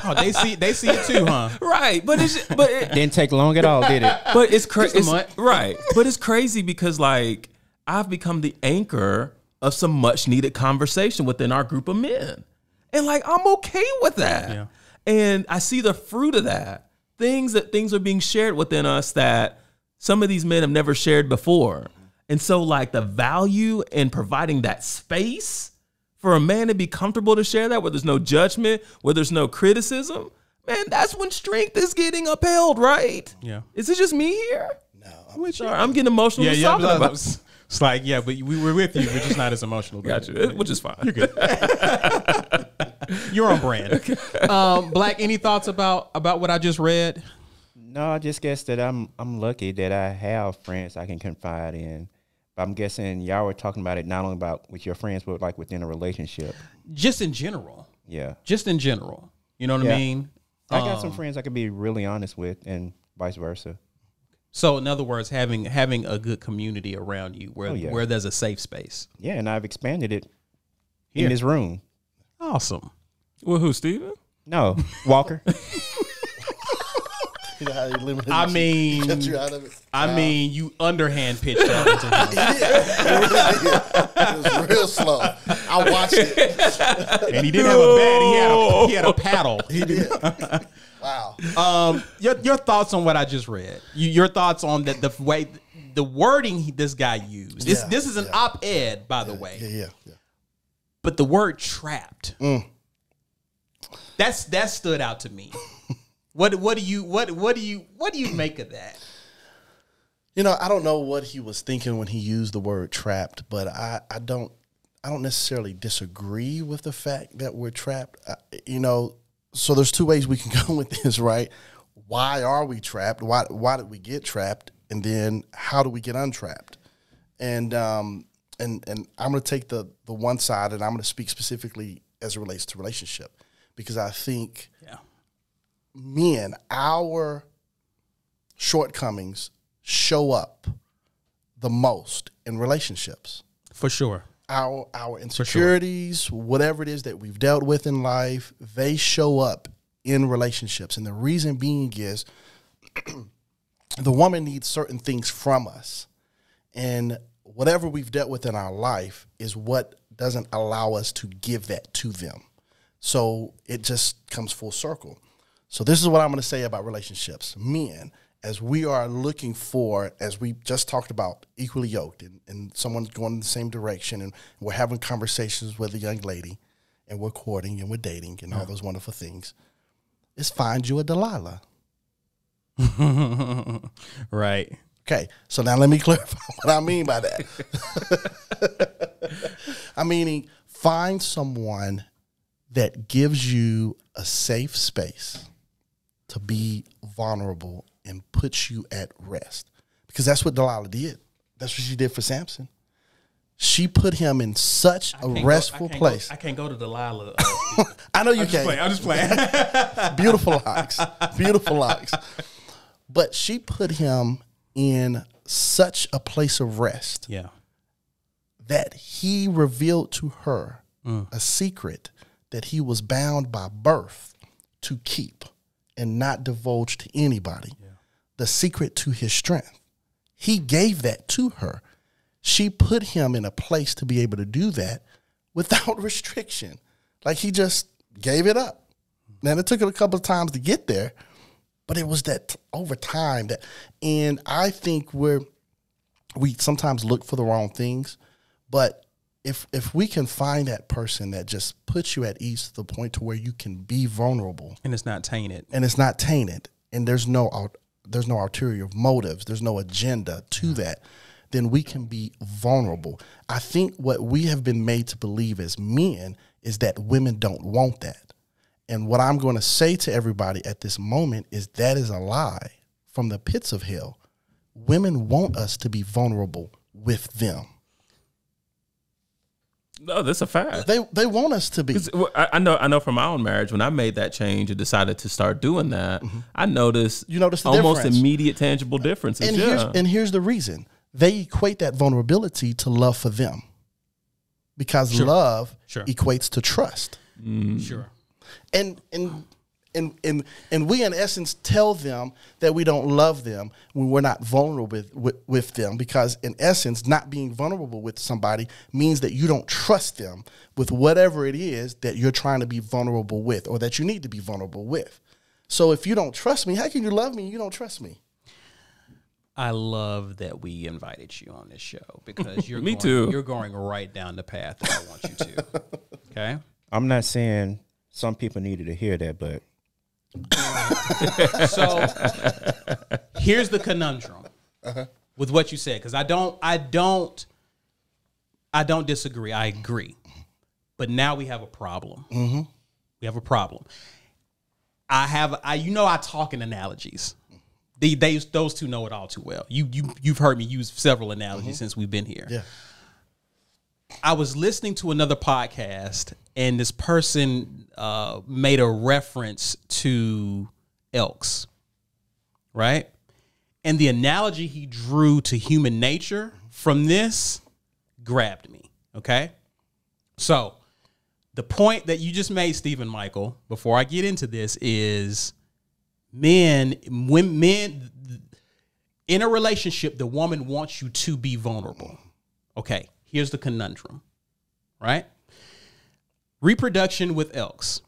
Speaker 2: Oh, they see it too, huh?
Speaker 3: Right, but it
Speaker 5: Didn't take long at all, did it?
Speaker 3: But it's crazy,
Speaker 2: right?
Speaker 3: But it's crazy because, like, I've become the anchor of some much needed conversation within our group of men, and like, I'm okay with that.
Speaker 2: Yeah.
Speaker 3: And I see the fruit of that. Things are being shared within us that some of these men have never shared before. And so, like, the value in providing that space for a man to be comfortable to share that, where there's no judgment, where there's no criticism, man, that's when strength is getting upheld, right?
Speaker 2: Yeah.
Speaker 3: Is it just me here?
Speaker 1: No,
Speaker 3: Sorry, I'm getting emotional.
Speaker 2: Yeah,
Speaker 3: talking about.
Speaker 2: It's like, yeah, but we were with you, but just not as emotional.
Speaker 3: Got you, which is fine.
Speaker 2: You're good. You're on brand. Black, any thoughts about what I just read?
Speaker 5: No, I just guess that I'm lucky that I have friends I can confide in. But I'm guessing y'all were talking about it not only about with your friends, but like within a relationship.
Speaker 2: Just in general.
Speaker 5: Yeah.
Speaker 2: Just in general. You know what I mean?
Speaker 5: I got some friends I can be really honest with, and vice versa.
Speaker 2: So in other words, having a good community around you where there's a safe space.
Speaker 5: Yeah, and I've expanded it
Speaker 2: Here.
Speaker 5: in this room.
Speaker 2: Awesome.
Speaker 3: Well, who, Steven?
Speaker 5: No, Walker.
Speaker 1: You know how he limited
Speaker 2: I
Speaker 1: you,
Speaker 2: mean,
Speaker 1: cut you out of it.
Speaker 2: I mean, you underhand pitched that into him.
Speaker 1: It was real slow. I watched it.
Speaker 2: And he didn't have a bat. He had a paddle.
Speaker 1: He did. Wow.
Speaker 2: Your thoughts on what I just read? Your thoughts on the wording this guy used. This is an op-ed, by the way.
Speaker 1: Yeah.
Speaker 2: But the word "trapped" that stood out to me. What do you make of that?
Speaker 1: I don't know what he was thinking when he used the word trapped, but I don't necessarily disagree with the fact that we're trapped. So there's two ways we can go with this, right? Why are we trapped? Why did we get trapped? And then how do we get untrapped? And I'm going to take the one side, and I'm going to speak specifically as it relates to relationship, because I think men, our shortcomings show up the most in relationships.
Speaker 2: For sure.
Speaker 1: Our insecurities, whatever it is that we've dealt with in life, they show up in relationships. And the reason being is the woman needs certain things from us. And whatever we've dealt with in our life is what doesn't allow us to give that to them. So it just comes full circle. So this is what I'm going to say about relationships. Men, as we are looking for, as we just talked about, equally yoked, and someone's going in the same direction, and we're having conversations with a young lady, and we're courting, and we're dating, and all those wonderful things, is find you a Delilah.
Speaker 2: Right.
Speaker 1: Okay, so now let me clarify what I mean by that. I'm meaning find someone that gives you a safe space to be vulnerable and puts you at rest. Because that's what Delilah did. That's what she did for Samson. She put him in such a restful place.
Speaker 2: I can't go to Delilah.
Speaker 1: I know you can't.
Speaker 2: I'm just playing.
Speaker 1: Beautiful locks. Beautiful locks. But she put him in such a place of rest.
Speaker 2: Yeah.
Speaker 1: That he revealed to her a secret that he was bound by birth to keep and not divulge to anybody. Yeah. The secret to his strength. He gave that to her. She put him in a place to be able to do that without restriction. Like he just gave it up. Now it took it a couple of times to get there, but it was that over time that, and I think we sometimes look for the wrong things, but if we can find that person that just puts you at ease to the point to where you can be vulnerable,
Speaker 2: and it's not tainted,
Speaker 1: and there's no ulterior motives, there's no agenda to that, then we can be vulnerable. I think what we have been made to believe as men is that women don't want that. And what I'm going to say to everybody at this moment is that is a lie from the pits of hell. Women want us to be vulnerable with them.
Speaker 3: No, that's a fact.
Speaker 1: They want us to be.
Speaker 3: I know from my own marriage, when I made that change and decided to start doing that, I noticed
Speaker 1: the
Speaker 3: almost
Speaker 1: difference.
Speaker 3: Immediate tangible differences.
Speaker 1: And here's the reason. They equate that vulnerability to love for them. Because love equates to trust.
Speaker 2: Sure.
Speaker 1: And we, in essence, tell them that we don't love them when we're not vulnerable with them, because, in essence, not being vulnerable with somebody means that you don't trust them with whatever it is that you're trying to be vulnerable with or that you need to be vulnerable with. So if you don't trust me, how can you love me and you don't trust me?
Speaker 2: I love that we invited you on this show because you're you're going right down the path that I want you to. Okay?
Speaker 5: I'm not saying some people needed to hear that, but
Speaker 2: so here's the conundrum with what you said, because I don't disagree. I agree, but now we have a problem.
Speaker 1: Mm-hmm.
Speaker 2: We have a problem. I talk in analogies. Those two know it all too well. You've heard me use several analogies since we've been here.
Speaker 1: Yeah.
Speaker 2: I was listening to another podcast, and this person made a reference to elks, right? And the analogy he drew to human nature from this grabbed me, okay? So the point that you just made, Stephen Michael, before I get into this, is men in a relationship, the woman wants you to be vulnerable. Okay. Here's the conundrum, right? Reproduction with elks.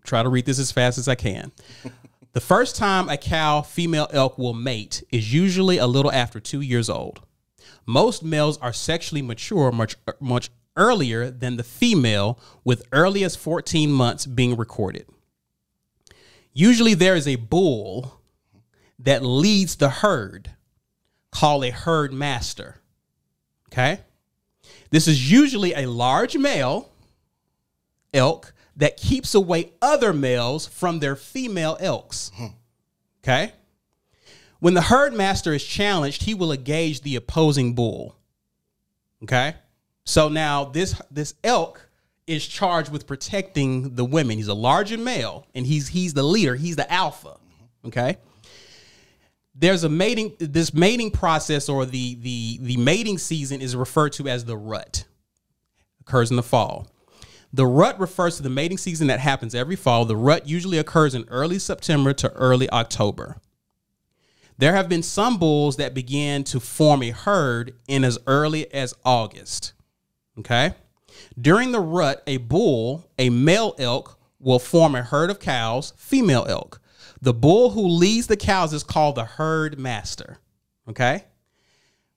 Speaker 2: Try to read this as fast as I can. The first time a female elk will mate is usually a little after 2 years old. Most males are sexually mature much earlier than the female, with earliest 14 months being recorded. Usually there is a bull that leads the herd called a herd master. Okay? This is usually a large male elk that keeps away other males from their female elks. Okay? When the herd master is challenged, he will engage the opposing bull. Okay? So now this elk is charged with protecting the women. He's a larger male, and he's the leader. He's the alpha. Okay? There's this mating process, or the mating season is referred to as the rut. Occurs in the fall. The rut refers to the mating season that happens every fall. The rut usually occurs in early September to early October. There have been some bulls that began to form a herd in as early as August. Okay? During the rut, a bull, a male elk, will form a herd of cows, female elk. The bull who leads the cows is called the herd master. Okay?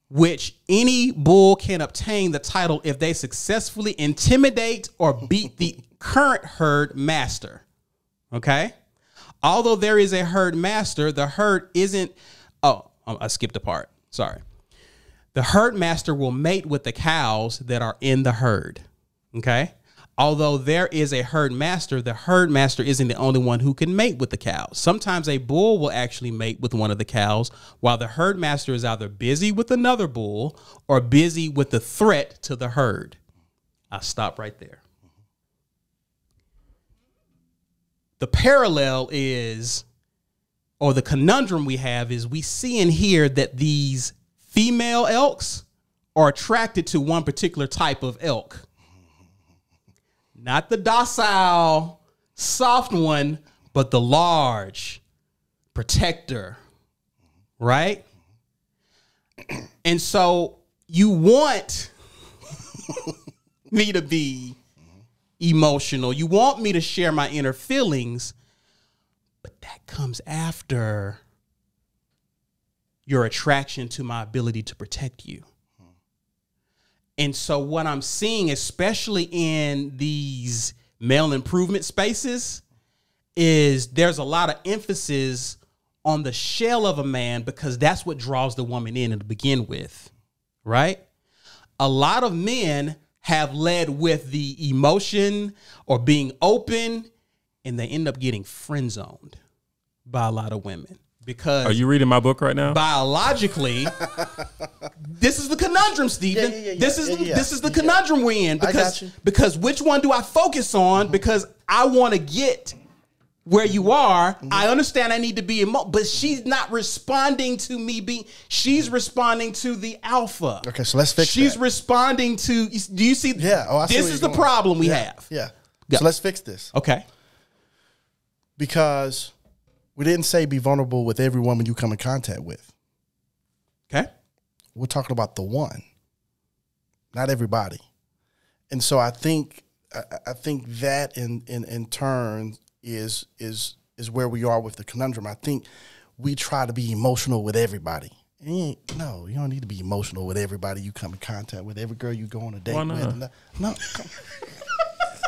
Speaker 2: Which any bull can obtain the title if they successfully intimidate or beat the current herd master. Okay? Although there is a herd master, the herd isn't. Oh, I skipped a part. Sorry. The herd master will mate with the cows that are in the herd. Okay? Although there is a herd master, the herd master isn't the only one who can mate with the cows. Sometimes a bull will actually mate with one of the cows while the herd master is either busy with another bull or busy with the threat to the herd. I'll stop right there. The parallel is, or the conundrum we have is, we see in here that these female elks are attracted to one particular type of elk. Not the docile, soft one, but the large protector, right? And so you want me to be emotional. You want me to share my inner feelings, but that comes after your attraction to my ability to protect you. And so what I'm seeing, especially in these male improvement spaces, is there's a lot of emphasis on the shell of a man because that's what draws the woman in to begin with, right? A lot of men have led with the emotion or being open, and they end up getting friend zoned by a lot of women. Because
Speaker 3: are you reading my book right now?
Speaker 2: Biologically, this is the conundrum, Stephen. This is the conundrum we're in. Because which one do I focus on? Because I want to get where you are. I understand I need to be but she's not responding to me she's responding to the alpha.
Speaker 1: Okay, so let's fix
Speaker 2: She's
Speaker 1: that.
Speaker 2: responding to, do you see?
Speaker 1: Yeah. Oh, I see
Speaker 2: this is the problem we have.
Speaker 1: Yeah.
Speaker 2: Go.
Speaker 1: So let's fix this.
Speaker 2: Okay.
Speaker 1: Because we didn't say be vulnerable with every woman you come in contact with.
Speaker 2: Okay.
Speaker 1: We're talking about the one, not everybody. And so I think that in turn is where we are with the conundrum. I think we try to be emotional with everybody. No, you don't need to be emotional with everybody you come in contact with. Every girl you go on a date with. No.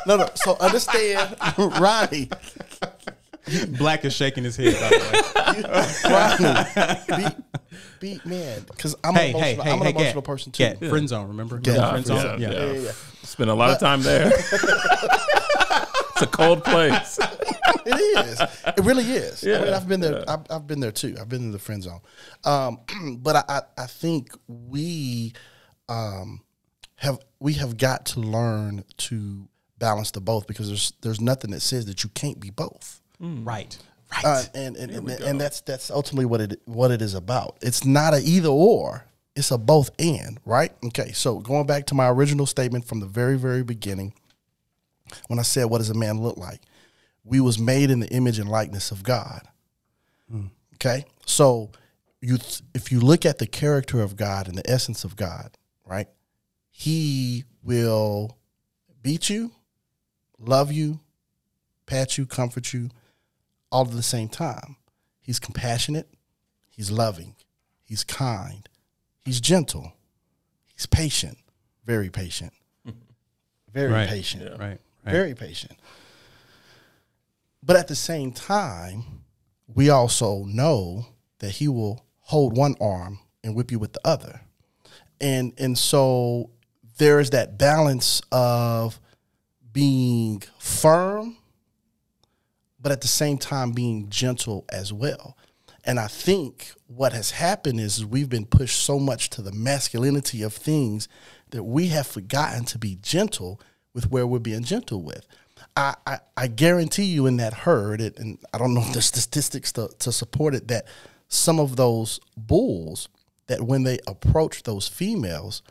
Speaker 1: No. So understand, Ronnie.
Speaker 2: Black is shaking his head, by the way.
Speaker 1: Ronnie, be man, because I'm an emotional person too.
Speaker 2: Yeah, friend zone, remember?
Speaker 1: Yeah,
Speaker 2: Friend zone?
Speaker 1: Yeah.
Speaker 3: Spend a lot of time there. It's a cold place.
Speaker 1: It is. It really is.
Speaker 3: Yeah.
Speaker 1: I mean, I've been there. I've been there too. I've been in the friend zone. But I think we have got to learn to balance the both, because there's nothing that says that you can't be both.
Speaker 2: Right.
Speaker 1: And that's ultimately what it is about. It's not an either or. It's a both and, right? Okay. So going back to my original statement from the very, very beginning, when I said, what does a man look like? We was made in the image and likeness of God. Okay. So if you look at the character of God and the essence of God, right? He will beat you, love you, pat you, comfort you, all at the same time. He's compassionate. He's loving. He's kind. He's gentle. He's patient. Very patient. Very patient.
Speaker 2: Yeah. Right.
Speaker 1: Very patient. But at the same time, we also know that he will hold one arm and whip you with the other. And so there is that balance of being firm, but at the same time being gentle as well. And I think what has happened is we've been pushed so much to the masculinity of things that we have forgotten to be gentle with where we're being gentle with. I guarantee you in that herd, and I don't know the statistics to support it, that some of those bulls, that when they approach those females,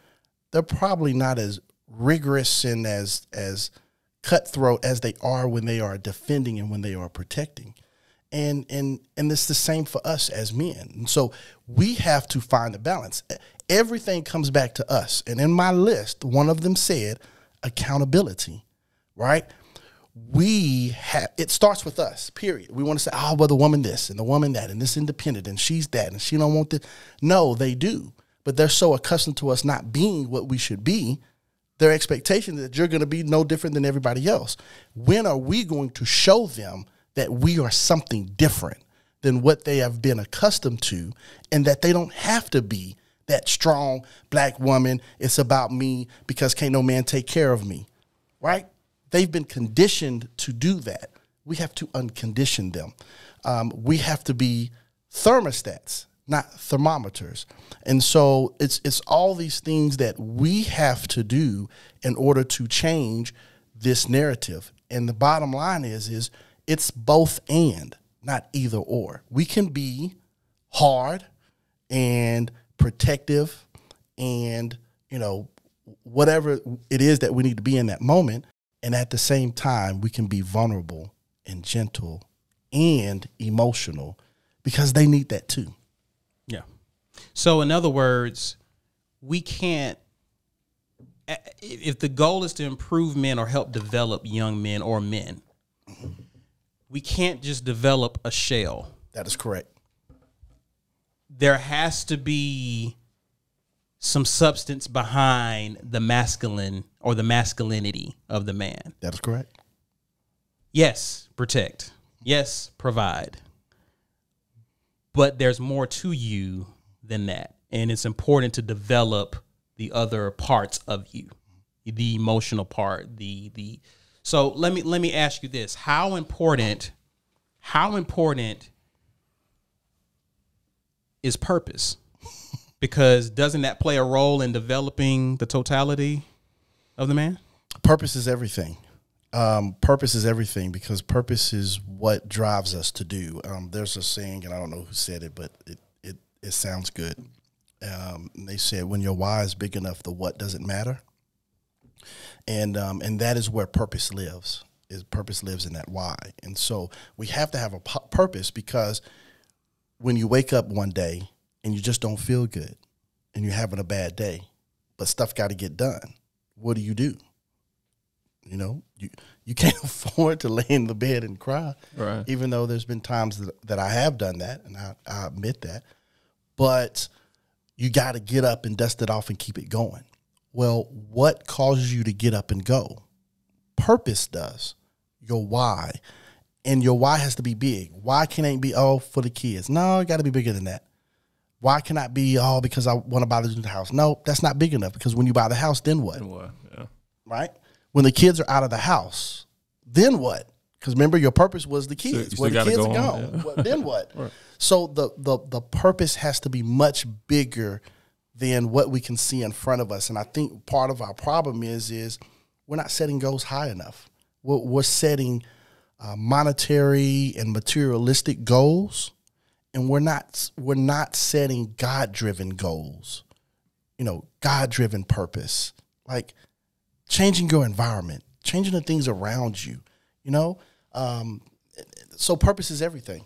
Speaker 1: they're probably not as rigorous and as cutthroat as they are when they are defending and when they are protecting. And it's the same for us as men. And so we have to find a balance. Everything comes back to us. And in my list, one of them said accountability, right? It starts with us, period. We want to say, oh, well, the woman this and the woman that and this independent and she's that and she don't want this. No, they do. But they're so accustomed to us not being what we should be, their expectation that you're going to be no different than everybody else. When are we going to show them that we are something different than what they have been accustomed to, and that they don't have to be that strong black woman, it's about me because can't no man take care of me, right? They've been conditioned to do that. We have to uncondition them. We have to be thermostats, not thermometers. And so it's all these things that we have to do in order to change this narrative. And the bottom line is it's both and, not either or. We can be hard and protective and, whatever it is that we need to be in that moment. And at the same time, we can be vulnerable and gentle and emotional because they need that too.
Speaker 2: Yeah. So in other words, we can't, if the goal is to improve men or help develop young men or men, we can't just develop a shell.
Speaker 1: That is correct.
Speaker 2: There has to be some substance behind the masculine or the masculinity of the man.
Speaker 1: That is correct.
Speaker 2: Yes, protect. Yes, provide. But there's more to you than that. And it's important to develop the other parts of you, the emotional part, So let me ask you this. How important is purpose? Because doesn't that play a role in developing the totality of the man?
Speaker 1: Purpose is everything. Purpose is everything because purpose is what drives us to do. There's a saying, and I don't know who said it, but it sounds good. They said, when your why is big enough, the what doesn't matter. And that is where purpose lives. Purpose lives in that why. And so we have to have a purpose, because when you wake up one day and you just don't feel good and you're having a bad day, but stuff got to get done, what do? You can't afford to lay in the bed and cry, right? Even though there's been times that I have done that, and I admit that. But you got to get up and dust it off and keep it going. Well, what causes you to get up and go? Purpose does. Your why. And your why has to be big. Why can't it be, for the kids? No, it got to be bigger than that. Why cannot be, because I want to buy the house? No, that's not big enough, because when you buy the house, then what?
Speaker 3: Yeah.
Speaker 1: Right? When the kids are out of the house, then what? Because remember, your purpose was the kids. When the kids are gone, yeah. Well, then what? Right. So the purpose has to be much bigger than what we can see in front of us. And I think part of our problem is we're not setting goals high enough. We're setting monetary and materialistic goals, and we're not setting God-driven goals. God-driven purpose, like changing your environment, changing the things around you. So purpose is everything.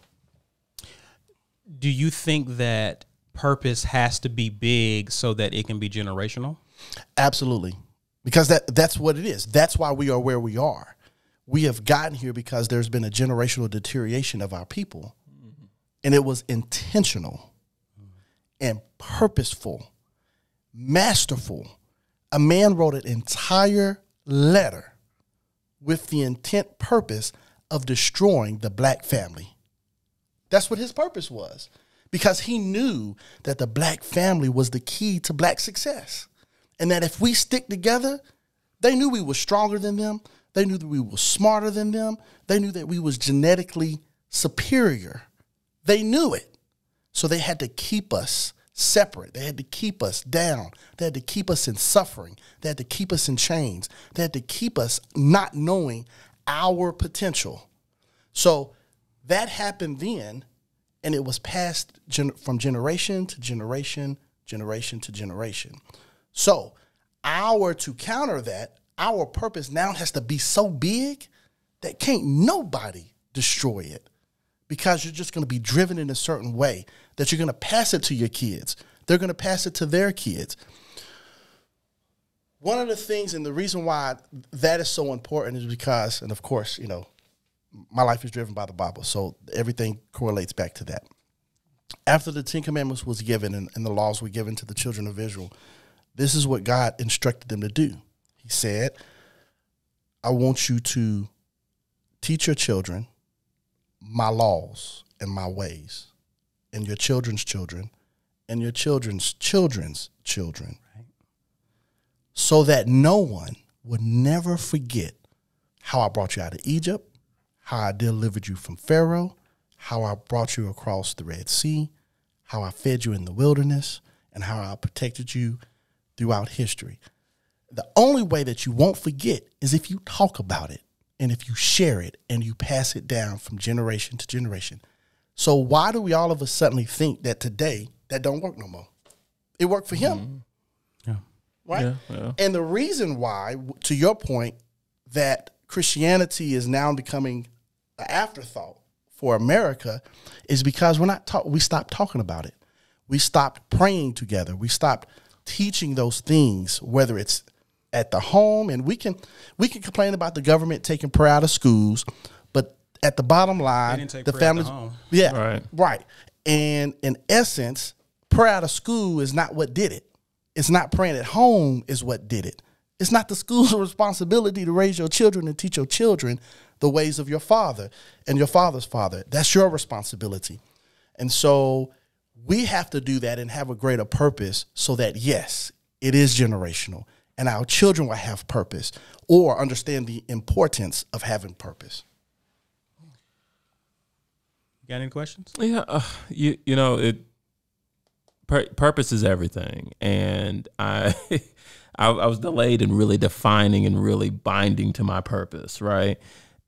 Speaker 2: Do you think that purpose has to be big so that it can be generational? Absolutely.
Speaker 1: Because that's what it is. That's why we are where we are. We have gotten here because there's been a generational deterioration of our people. Mm-hmm. And it was intentional and purposeful, masterful. A man wrote an entire letter with the purpose of destroying the black family. That's what his purpose was. because he knew that the Black family was the key to Black success. And that if we stick together, they knew we were stronger than them. They knew that we were smarter than them. They knew that we was genetically superior. They knew it. So they had to keep us separate. They had to keep us down. They had to keep us in suffering. They had to keep us in chains. They had to keep us not knowing our potential. So that happened then, and it was passed from generation to generation, generation to generation. So to counter that, our purpose now has to be so big that can't nobody destroy it, because you're just going to be driven in a certain way that you're going to pass it to your kids. They're going to pass it to their kids. One of the things, and the reason why that is so important, is because, and of course, you know, my life is driven by the Bible, so everything correlates back to that. After the Ten Commandments was given and the laws were given to the children of Israel, this is what God instructed them to do. He said, I want you to teach your children my laws and my ways, and your children's children, and your children's children's children, right, so that no one would never forget how I brought you out of Egypt, how I delivered you from Pharaoh, how I brought you across the Red Sea, how I fed you in the wilderness, and how I protected you throughout history. The only way that you won't forget is if you talk about it, and if you share it, and you pass it down from generation to generation. So why do we all of a sudden think that today that don't work no more? It worked for him.
Speaker 2: Yeah.
Speaker 1: Right?
Speaker 3: Yeah, yeah.
Speaker 1: And the reason why, to your point, that Christianity is now becoming an afterthought for America is because we stopped talking about it. We stopped praying together. We stopped teaching those things, whether it's at the home, and we can complain about the government taking prayer out of schools, but at the bottom line, the families, right. And in essence, prayer out of school is not what did it. It's not praying at home is what did it. It's not the school's responsibility to raise your children and teach your children the ways of your father and your father's father. That's your responsibility. And so we have to do that and have a greater purpose so that, yes, it is generational, and our children will have purpose or understand the importance of having purpose.
Speaker 2: You got any questions?
Speaker 3: Yeah, you know, purpose is everything, and I was delayed in really defining and really binding to my purpose, right?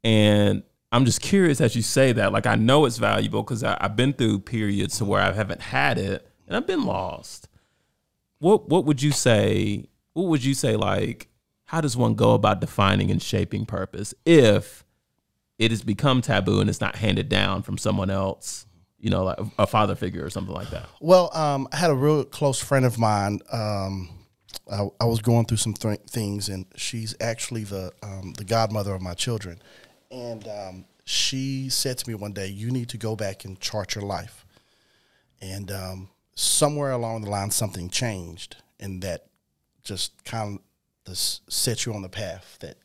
Speaker 3: And I'm just curious as you say that. Like, I know it's valuable because I've been through periods where I haven't had it, and I've been lost. What would you say? What would you say? Like, how does one go about defining and shaping purpose if it has become taboo and it's not handed down from someone else, you know, like a father figure or something like that?
Speaker 1: Well, I had a real close friend of mine. I was going through some things, and she's actually the godmother of my children. And she said to me one day, you need to go back and chart your life. And somewhere along the line, something changed, and that just kind of set you on the path that,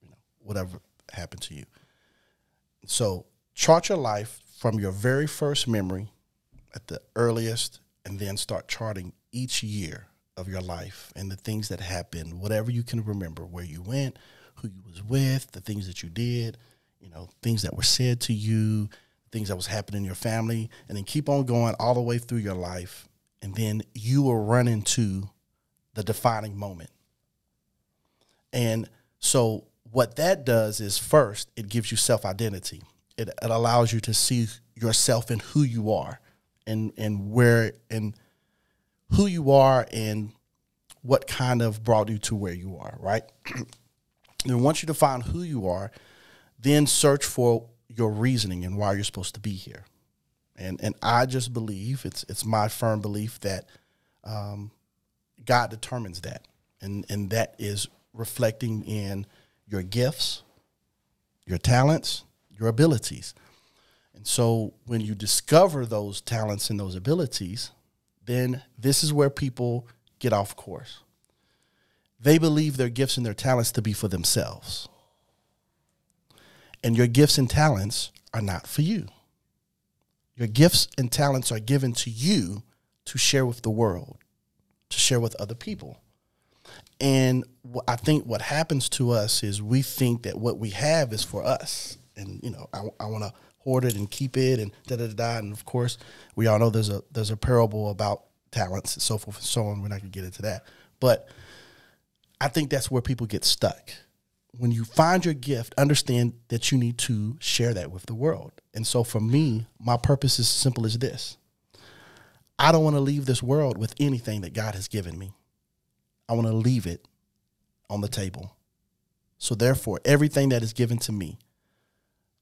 Speaker 1: you know, whatever happened to you. So chart your life from your very first memory at the earliest, and then start charting each year of your life and the things that happened, whatever you can remember, where you went, who you was with, the things that you did, you know, things that were said to you, things that was happening in your family, and then keep on going all the way through your life. And then you will run into the defining moment. And so what that does is, first, it gives you self-identity. It allows you to see yourself and who you are, and where and who you are and what kind of brought you to where you are, right? And once you define who you are, then search for your reasoning and why you're supposed to be here. And I just believe, it's my firm belief that God determines that. And that is reflecting in your gifts, your talents, your abilities. And so when you discover those talents and those abilities, then this is where people get off course. They believe their gifts and their talents to be for themselves. And your gifts and talents are not for you. Your gifts and talents are given to you to share with the world, to share with other people. And I think what happens to us is we think that what we have is for us. And, you know, I want to hoard it and keep it and da-da-da-da. And, of course, we all know there's a parable about talents and so forth and so on. We're not going to get into that. But I think that's where people get stuck. When you find your gift, understand that you need to share that with the world. And so for me, my purpose is simple as this. I don't want to leave this world with anything that God has given me. I want to leave it on the table. So therefore, everything that is given to me,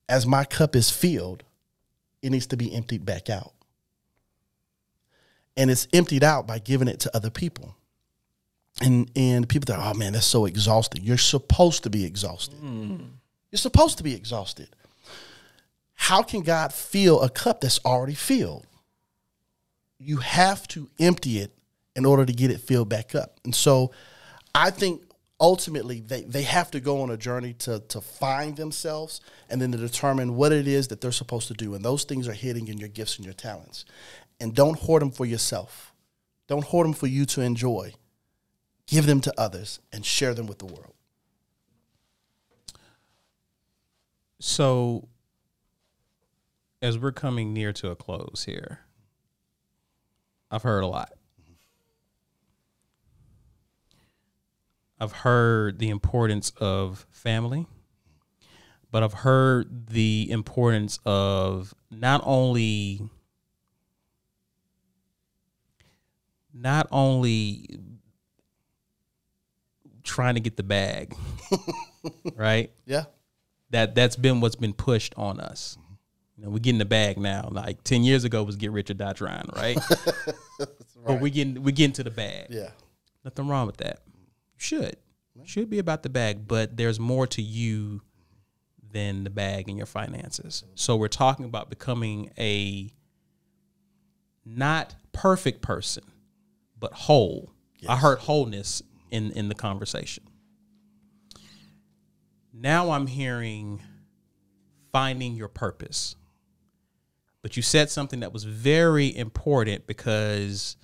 Speaker 1: as my cup is filled, it needs to be emptied back out. And it's emptied out by giving it to other people. And people think, oh, man, that's so exhausting. You're supposed to be exhausted. You're supposed to be exhausted. How can God fill a cup that's already filled? You have to empty it in order to get it filled back up. And so I think ultimately they have to go on a journey to find themselves and then to determine what it is that they're supposed to do. And those things are hidden in your gifts and your talents. And don't hoard them for yourself. Don't hoard them for you to enjoy. Give them to others and share them with the world.
Speaker 2: So, as we're coming near to a close here, I've heard a lot. I've heard the importance of family, but I've heard the importance of not only trying to get the bag, right?
Speaker 1: Yeah.
Speaker 2: That's been what's been pushed on us. You know, we're getting the bag now. Like 10 years ago was get rich or die trying, right? But we getting to the bag.
Speaker 1: Yeah.
Speaker 2: Nothing wrong with that. Should be about the bag, but there's more to you than the bag and your finances. So we're talking about becoming a not perfect person, but whole. Yes. I heard wholeness in the conversation. Now I'm hearing finding your purpose. But you said something that was very important, because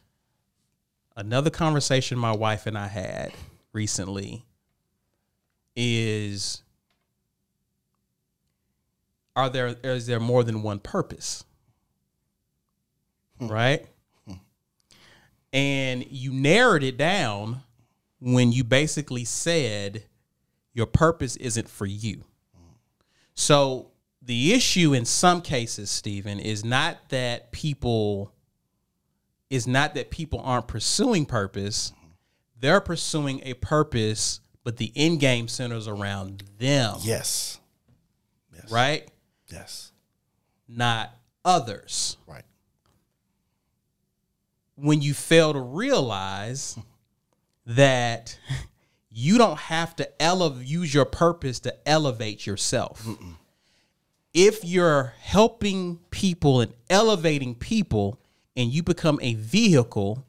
Speaker 2: another conversation my wife and I had recently is is there more than one purpose? Right? And you narrowed it down when you basically said your purpose isn't for you. So the issue in some cases, Stephen, is not that people aren't pursuing purpose. They're pursuing a purpose, but the end game centers around them.
Speaker 1: Yes.
Speaker 2: Right?
Speaker 1: Yes.
Speaker 2: Not others.
Speaker 1: Right.
Speaker 2: When you fail to realize that you don't have to use your purpose to elevate yourself. Mm-mm. If you're helping people and elevating people and you become a vehicle,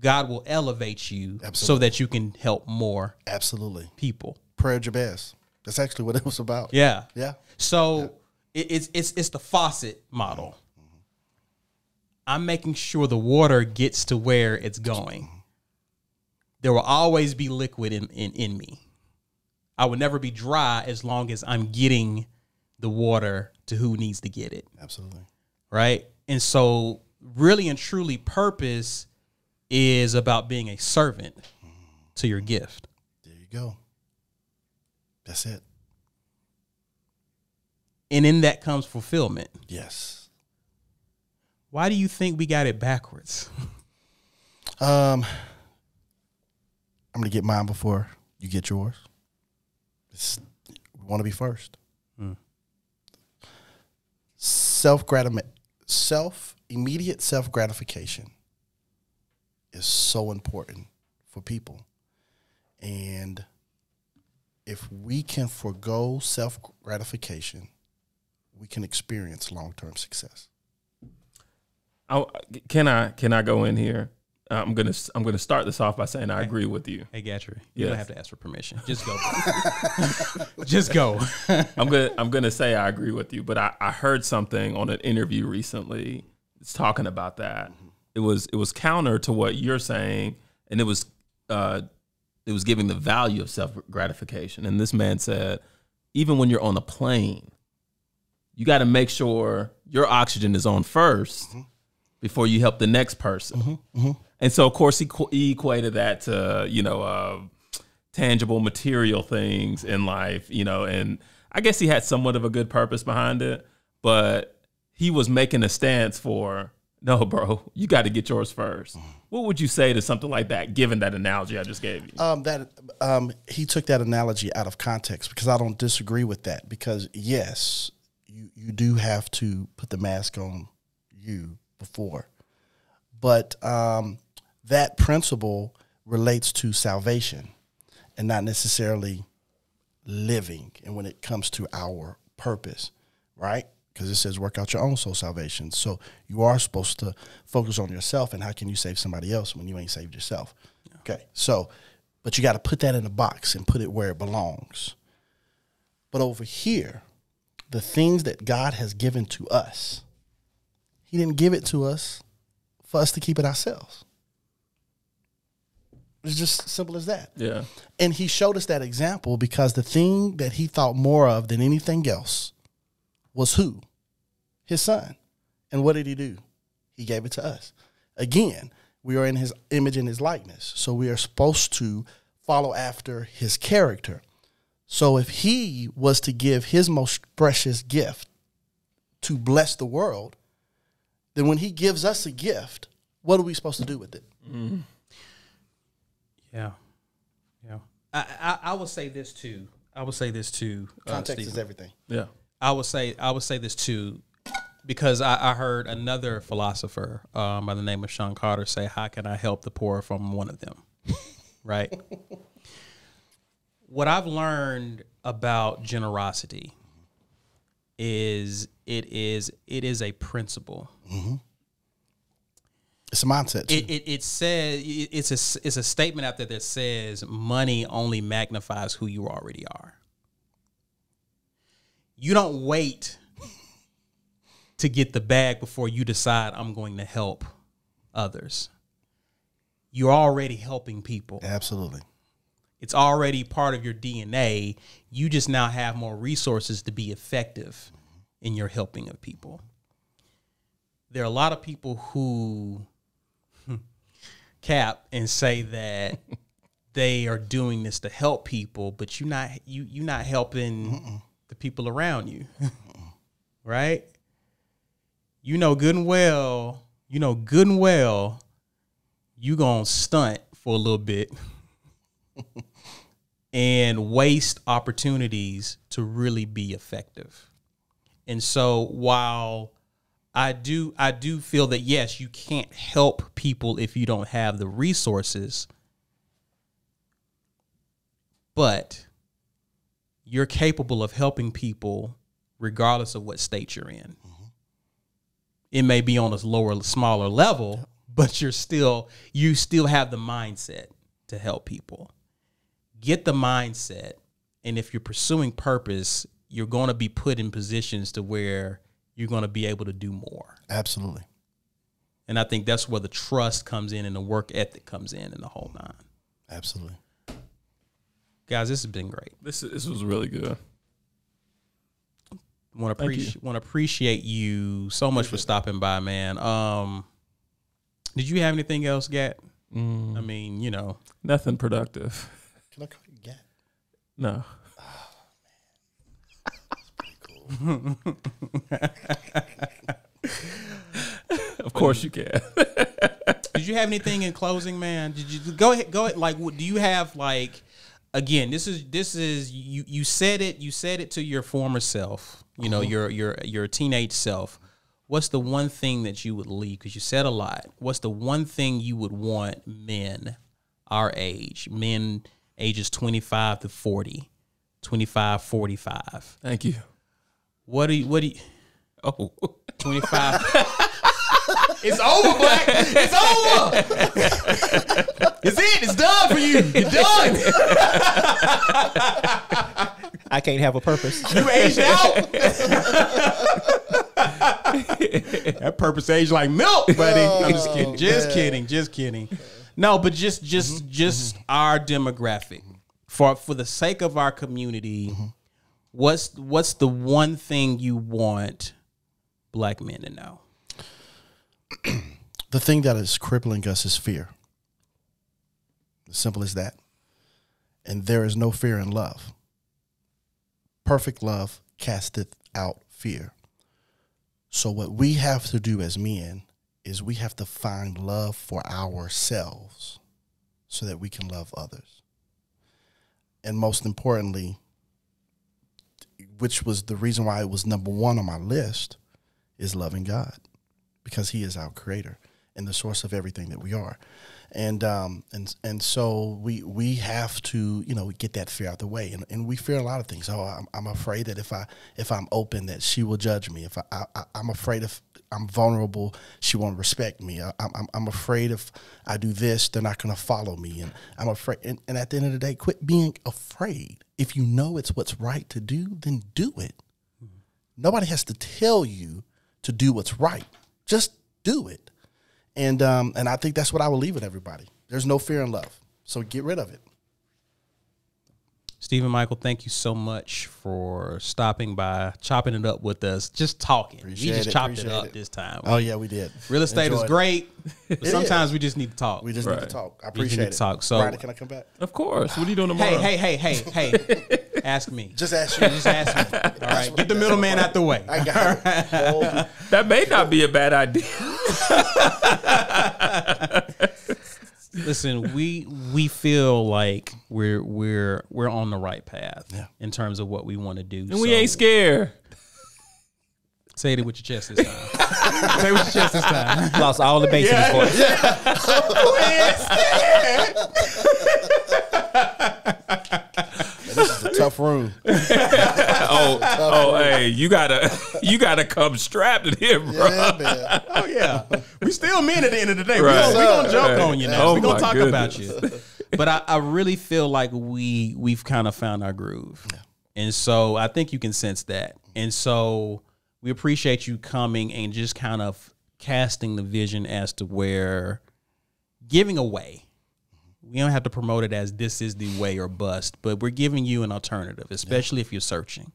Speaker 2: God will elevate you. Absolutely. So that you can help more people.
Speaker 1: Prayer Jabez. That's actually what it was about.
Speaker 2: Yeah.
Speaker 1: Yeah.
Speaker 2: So it's the faucet model. Mm-hmm. I'm making sure the water gets to where it's going. There will always be liquid in me. I will never be dry as long as I'm getting the water to who needs to get it.
Speaker 1: Absolutely.
Speaker 2: Right? And so really and truly, purpose is about being a servant to your gift.
Speaker 1: There you go. That's it.
Speaker 2: And in that comes fulfillment.
Speaker 1: Yes.
Speaker 2: Why do you think we got it backwards?
Speaker 1: I'm going to get mine before you get yours. We want to be first. Immediate self-gratification is so important for people. And if we can forego self-gratification, we can experience long-term success.
Speaker 3: Can I go in here? I'm gonna start this off by saying I agree with you.
Speaker 2: Hey, Gatry, you
Speaker 3: Yes.
Speaker 2: don't have to ask for permission. Just go. Just go.
Speaker 3: I'm gonna say I agree with you, but I heard something on an interview recently. It's talking about that. It was counter to what you're saying, and it was giving the value of self gratification. And this man said, even when you're on a plane, you got to make sure your oxygen is on first before you help the next person. And so, of course, he equated that to, tangible material things in life, and I guess he had somewhat of a good purpose behind it, but he was making a stance for, no, bro, you got to get yours first. What would you say to something like that, given that analogy I just gave you?
Speaker 1: He took that analogy out of context, because I don't disagree with that, because yes, you do have to put the mask on you before. But that principle relates to salvation and not necessarily living. And when it comes to our purpose, right? Because it says work out your own soul salvation. So you are supposed to focus on yourself, and how can you save somebody else when you ain't saved yourself? Yeah. Okay, so, but you got to put that in a box and put it where it belongs. But over here, the things that God has given to us, he didn't give it to us for us to keep it ourselves. It's just simple as that.
Speaker 3: Yeah.
Speaker 1: And he showed us that example because the thing that he thought more of than anything else was who? His son. And what did he do? He gave it to us. Again, we are in his image and his likeness. So we are supposed to follow after his character. So if he was to give his most precious gift to bless the world, then when he gives us a gift, what are we supposed to do with it?
Speaker 2: Mm-hmm. Yeah. I will say this too.
Speaker 1: Context
Speaker 2: Stephen.
Speaker 1: is everything.
Speaker 3: Yeah.
Speaker 2: I would say this too, because I heard another philosopher by the name of Sean Carter say, "How can I help the poor if I'm one of them?" Right. What I've learned about generosity is it is a principle.
Speaker 1: Mm-hmm. It's a mindset too.
Speaker 2: It says it's a statement out there that says money only magnifies who you already are. You don't wait to get the bag before you decide I'm going to help others. You're already helping people.
Speaker 1: Absolutely.
Speaker 2: It's already part of your DNA. You just now have more resources to be effective in your helping of people. There are a lot of people who cap and say that they are doing this to help people, but you're not helping the people around you. Right? You know good and well you gonna stunt for a little bit and waste opportunities to really be effective. And so while I do feel that, yes, you can't help people if you don't have the resources, but you're capable of helping people regardless of what state you're in. Mm-hmm. It may be on a smaller level, but you still have the mindset to help people. Get the mindset, and if you're pursuing purpose, you're going to be put in positions to where you're going to be able to do more.
Speaker 1: Absolutely.
Speaker 2: And I think that's where the trust comes in and the work ethic comes in and the whole nine.
Speaker 1: Absolutely.
Speaker 2: Guys, this has been great.
Speaker 3: This was really good.
Speaker 2: Want to appreciate you so much for stopping by, man. Did you have anything else, Gat? I mean,
Speaker 3: Nothing productive.
Speaker 1: Can I call you Gat?
Speaker 3: No. Of course you can.
Speaker 2: Did you have anything in closing, man? Did you go ahead? Like, do you have again? This is you said it to your former self. Your teenage self. What's the one thing that you would leave? Because you said a lot. What's the one thing you would want men our age, men ages 25 to 40, 25, 45?
Speaker 3: Thank you.
Speaker 2: What do you? Oh, 25. It's over, Black. It's over. It's it. It's done for you. You're done.
Speaker 5: I can't have a purpose.
Speaker 2: You aged out. That purpose aged like milk, buddy. I'm just kidding. Just kidding. No, but just our demographic. For the sake of our community, what's the one thing you want Black men to know?
Speaker 1: The thing that is crippling us is fear. As simple as that. And there is no fear in love. Perfect love casteth out fear. So what we have to do as men is we have to find love for ourselves so that we can love others. And most importantly, which was the reason why it was number one on my list, is loving God, because he is our creator and the source of everything that we are. And so we have to, get that fear out the way. And we fear a lot of things. Oh, I'm afraid that if I'm open, that she will judge me. If I'm afraid if I'm vulnerable, she won't respect me. I'm afraid if I do this, they're not going to follow me. And I'm afraid. And at the end of the day, quit being afraid. If you know it's what's right to do, then do it. Mm-hmm. Nobody has to tell you to do what's right. Just do it. And I think that's what I will leave with everybody. There's no fear in love. So get rid of it.
Speaker 2: Stephen Michael, thank you so much for stopping by, chopping it up with us, just talking. We just chopped it up this time.
Speaker 1: Oh, yeah, we did.
Speaker 2: Real estate is great, but sometimes we just need to talk.
Speaker 1: We just need to talk. I appreciate it.
Speaker 2: Talk. So,
Speaker 1: Brandon, can I come back?
Speaker 3: Of course. What are you doing tomorrow?
Speaker 2: Hey. Ask me.
Speaker 1: Just ask you.
Speaker 2: Just ask me. All right. Get the middleman out the way.
Speaker 1: I got it. Oh.
Speaker 3: That may not be a bad idea.
Speaker 2: Listen, we feel like we're on the right path in terms of what we want to do.
Speaker 3: And we ain't scared.
Speaker 2: Say it with your chest this time. Say it with your chest this time.
Speaker 5: Lost all the bass in his voice.
Speaker 1: This is a tough room.
Speaker 3: Hey, you gotta come strapped in here, bro.
Speaker 1: Yeah, man.
Speaker 2: Oh yeah, we still men at the end of the day.
Speaker 3: Right.
Speaker 2: We gonna joke on you now.
Speaker 3: Oh,
Speaker 2: we gonna talk
Speaker 3: goodness.
Speaker 2: about you. But I really feel like we've kind of found our groove, and so I think you can sense that. And so we appreciate you coming and just kind of casting the vision as to where giving away. We don't have to promote it as this is the way or bust, but we're giving you an alternative, especially if you're searching.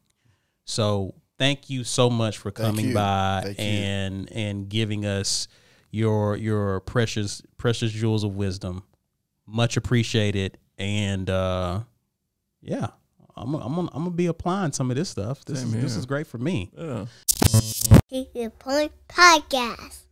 Speaker 2: So thank you so much for coming by and giving us your precious jewels of wisdom. Much appreciated. And I'm gonna be applying some of this stuff. This is great for me.
Speaker 4: This is Point Podcast.